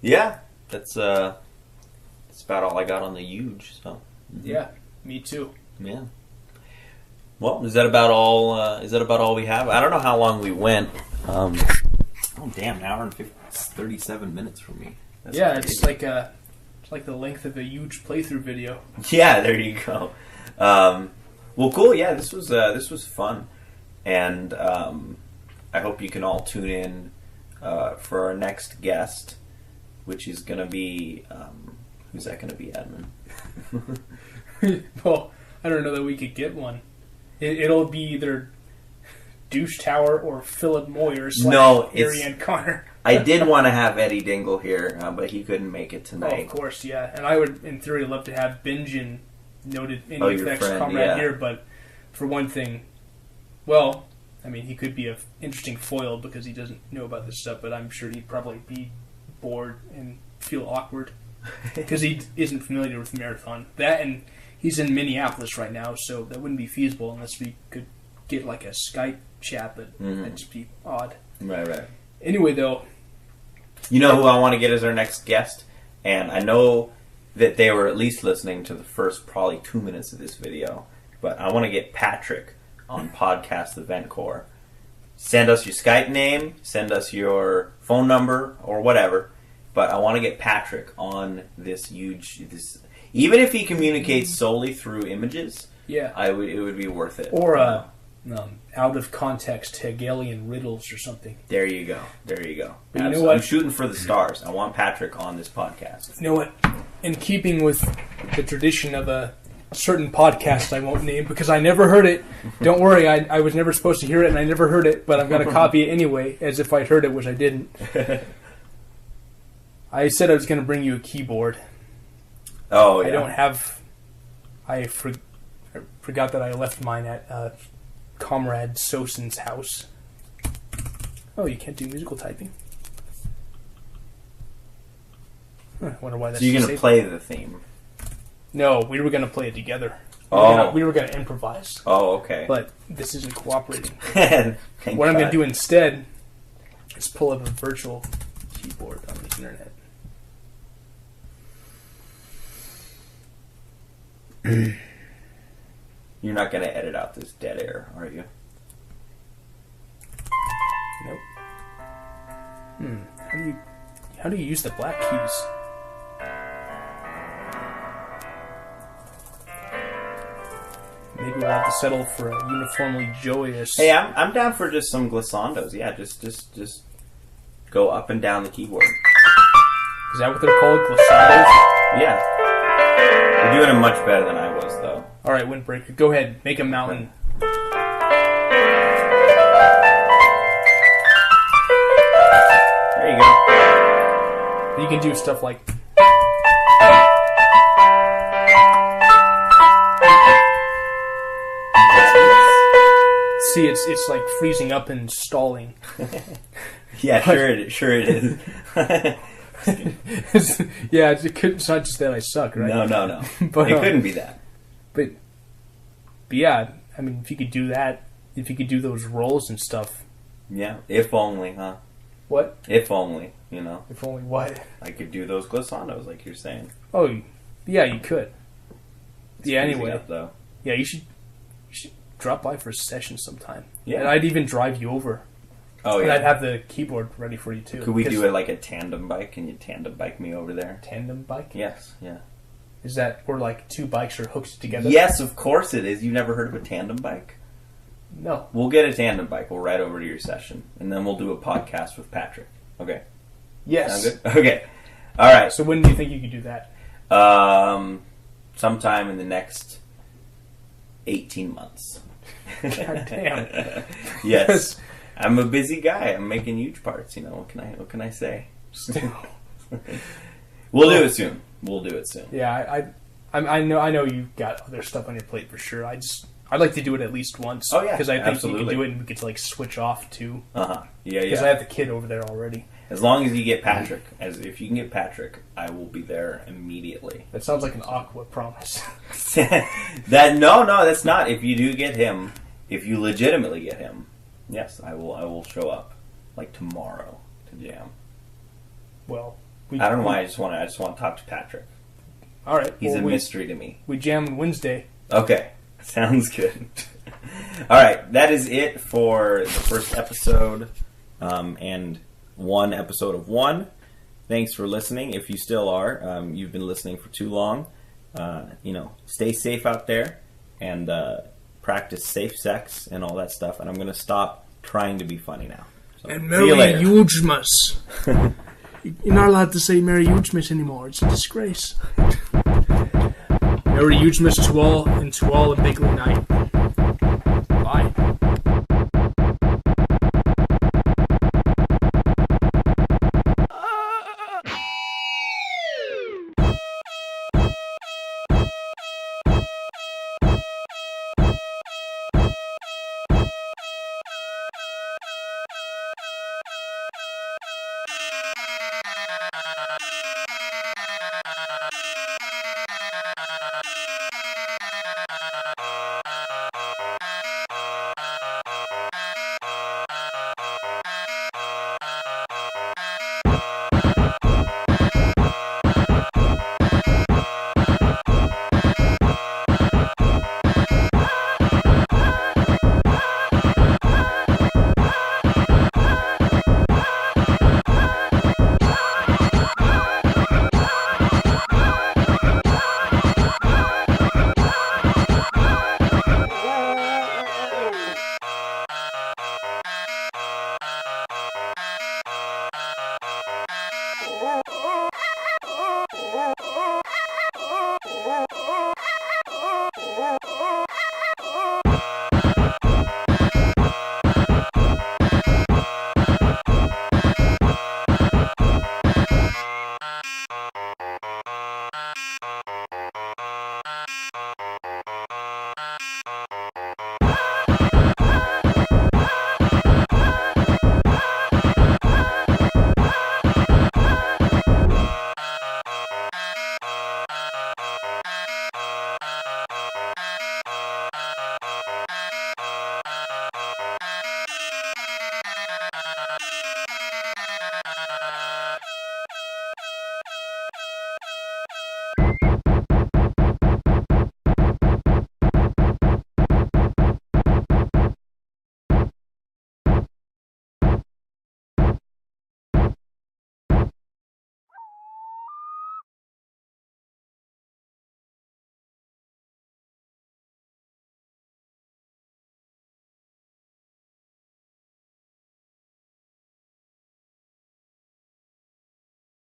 yeah, that's about all I got on the Huge. So, yeah, me too. Yeah. Well, is that about all we have? I don't know how long we went. Oh, damn! An hour and 37 minutes for me. That's crazy. It's like the length of a Huge playthrough video. Yeah, there you go. Well, cool. Yeah, this was fun, and I hope you can all tune in for our next guest, which is going to be who's that going to be, Edmund? Well, I don't know that we could get one. It'll be either Douche Tower or Philip Moyer / Ariane Connor. I did want to have Eddie Dingle here, but he couldn't make it tonight. Oh, of course, yeah. And I would, in theory, love to have Bingen, noted NEFX comrade here, but for one thing, well, I mean, he could be an interesting foil because he doesn't know about this stuff, but I'm sure he'd probably be bored and feel awkward because he isn't familiar with Marathon. That, and he's in Minneapolis right now, so that wouldn't be feasible unless we could get like a Skype chat, but that'd just be odd. Right. Anyway, though, you know who I want to get as our next guest? And I know that they were at least listening to the first probably 2 minutes of this video, but I want to get Patrick on Podcast the Vent Core. Send us your Skype name, send us your phone number, or whatever, but I want to get Patrick on this Huge... Even if he communicates solely through images, it would be worth it. Or out of context Hegelian riddles or something. There you go. But you know what? I'm shooting for the stars. I want Patrick on this podcast. You know what? In keeping with the tradition of a certain podcast I won't name because I never heard it. Don't worry, I was never supposed to hear it and I never heard it, but I'm going to copy it anyway as if I'd heard it, which I didn't. I said I was going to bring you a keyboard. Oh, yeah. I don't have... I forgot that I left mine at Comrade Sosin's house. Oh, you can't do musical typing? I wonder why that's... So you're going to play the theme? No, we were going to play it together. We were going to improvise. Oh, okay. But this isn't cooperating. What I'm going to do instead is pull up a virtual keyboard on the internet. You're not going to edit out this dead air, are you? Nope. How do you use the black keys? Maybe we'll have to settle for a uniformly joyous. Hey, I'm down for just some glissandos. Yeah, just go up and down the keyboard. Is that what they're called? Glissandos? Yeah. You're doing it much better than I was, though. Alright, Windbreaker, go ahead. Make a mountain. There you go. You can do stuff like... See, it's like freezing up and stalling. Yeah, sure it is. Yeah, it's not just that I suck, right? No. But, it couldn't be that. But yeah, I mean, if you could do that, if you could do those rolls and stuff. Yeah, if only, huh? What? If only, you know. If only what? I could do those glissandos like you're saying. Oh, yeah, you could. It's yeah, freezing anyway. up, though. Yeah, you should drop by for a session sometime. Yeah. And I'd even drive you over. Oh, and yeah. I'd have the keyboard ready for you, too. Could we do it like a tandem bike? Can you tandem bike me over there? Tandem bike? Yes, yeah. Is that where like two bikes are hooked together? Yes, of course it is. You've never heard of a tandem bike? No. We'll get a tandem bike. We'll ride over to your session. And then we'll do a podcast with Patrick. Okay? Yes. Sound good? Okay. All right. So when do you think you could do that? Sometime in the next 18 months. God damn. Yes. I'm a busy guy. I'm making huge parts, you know. What can I say? We'll do it soon. Yeah, I know you've got other stuff on your plate for sure. I'd like to do it at least once. Oh, yeah, because I think absolutely. you can do it and we get to like switch off too. Yeah. Because I have the kid over there already. As long as you get Patrick, if you can get Patrick, I will be there immediately. That sounds like an Aqua promise. No, that's not. If you do get him, if you legitimately get him, yes, I will show up like tomorrow to jam. Well, I don't know why. I just want to talk to Patrick. All right, He's a mystery to me. We jam Wednesday. Okay, sounds good. All right, that is it for the first episode, and one episode of one. Thanks for listening. If you still are, you've been listening for too long. Stay safe out there and practice safe sex and all that stuff. And I'm going to stop trying to be funny now. So, And see you Merry later. Hugemas. You're not allowed to say Merry Hugemas anymore. It's a disgrace. Merry Hugemas to all, and to all a bigly night.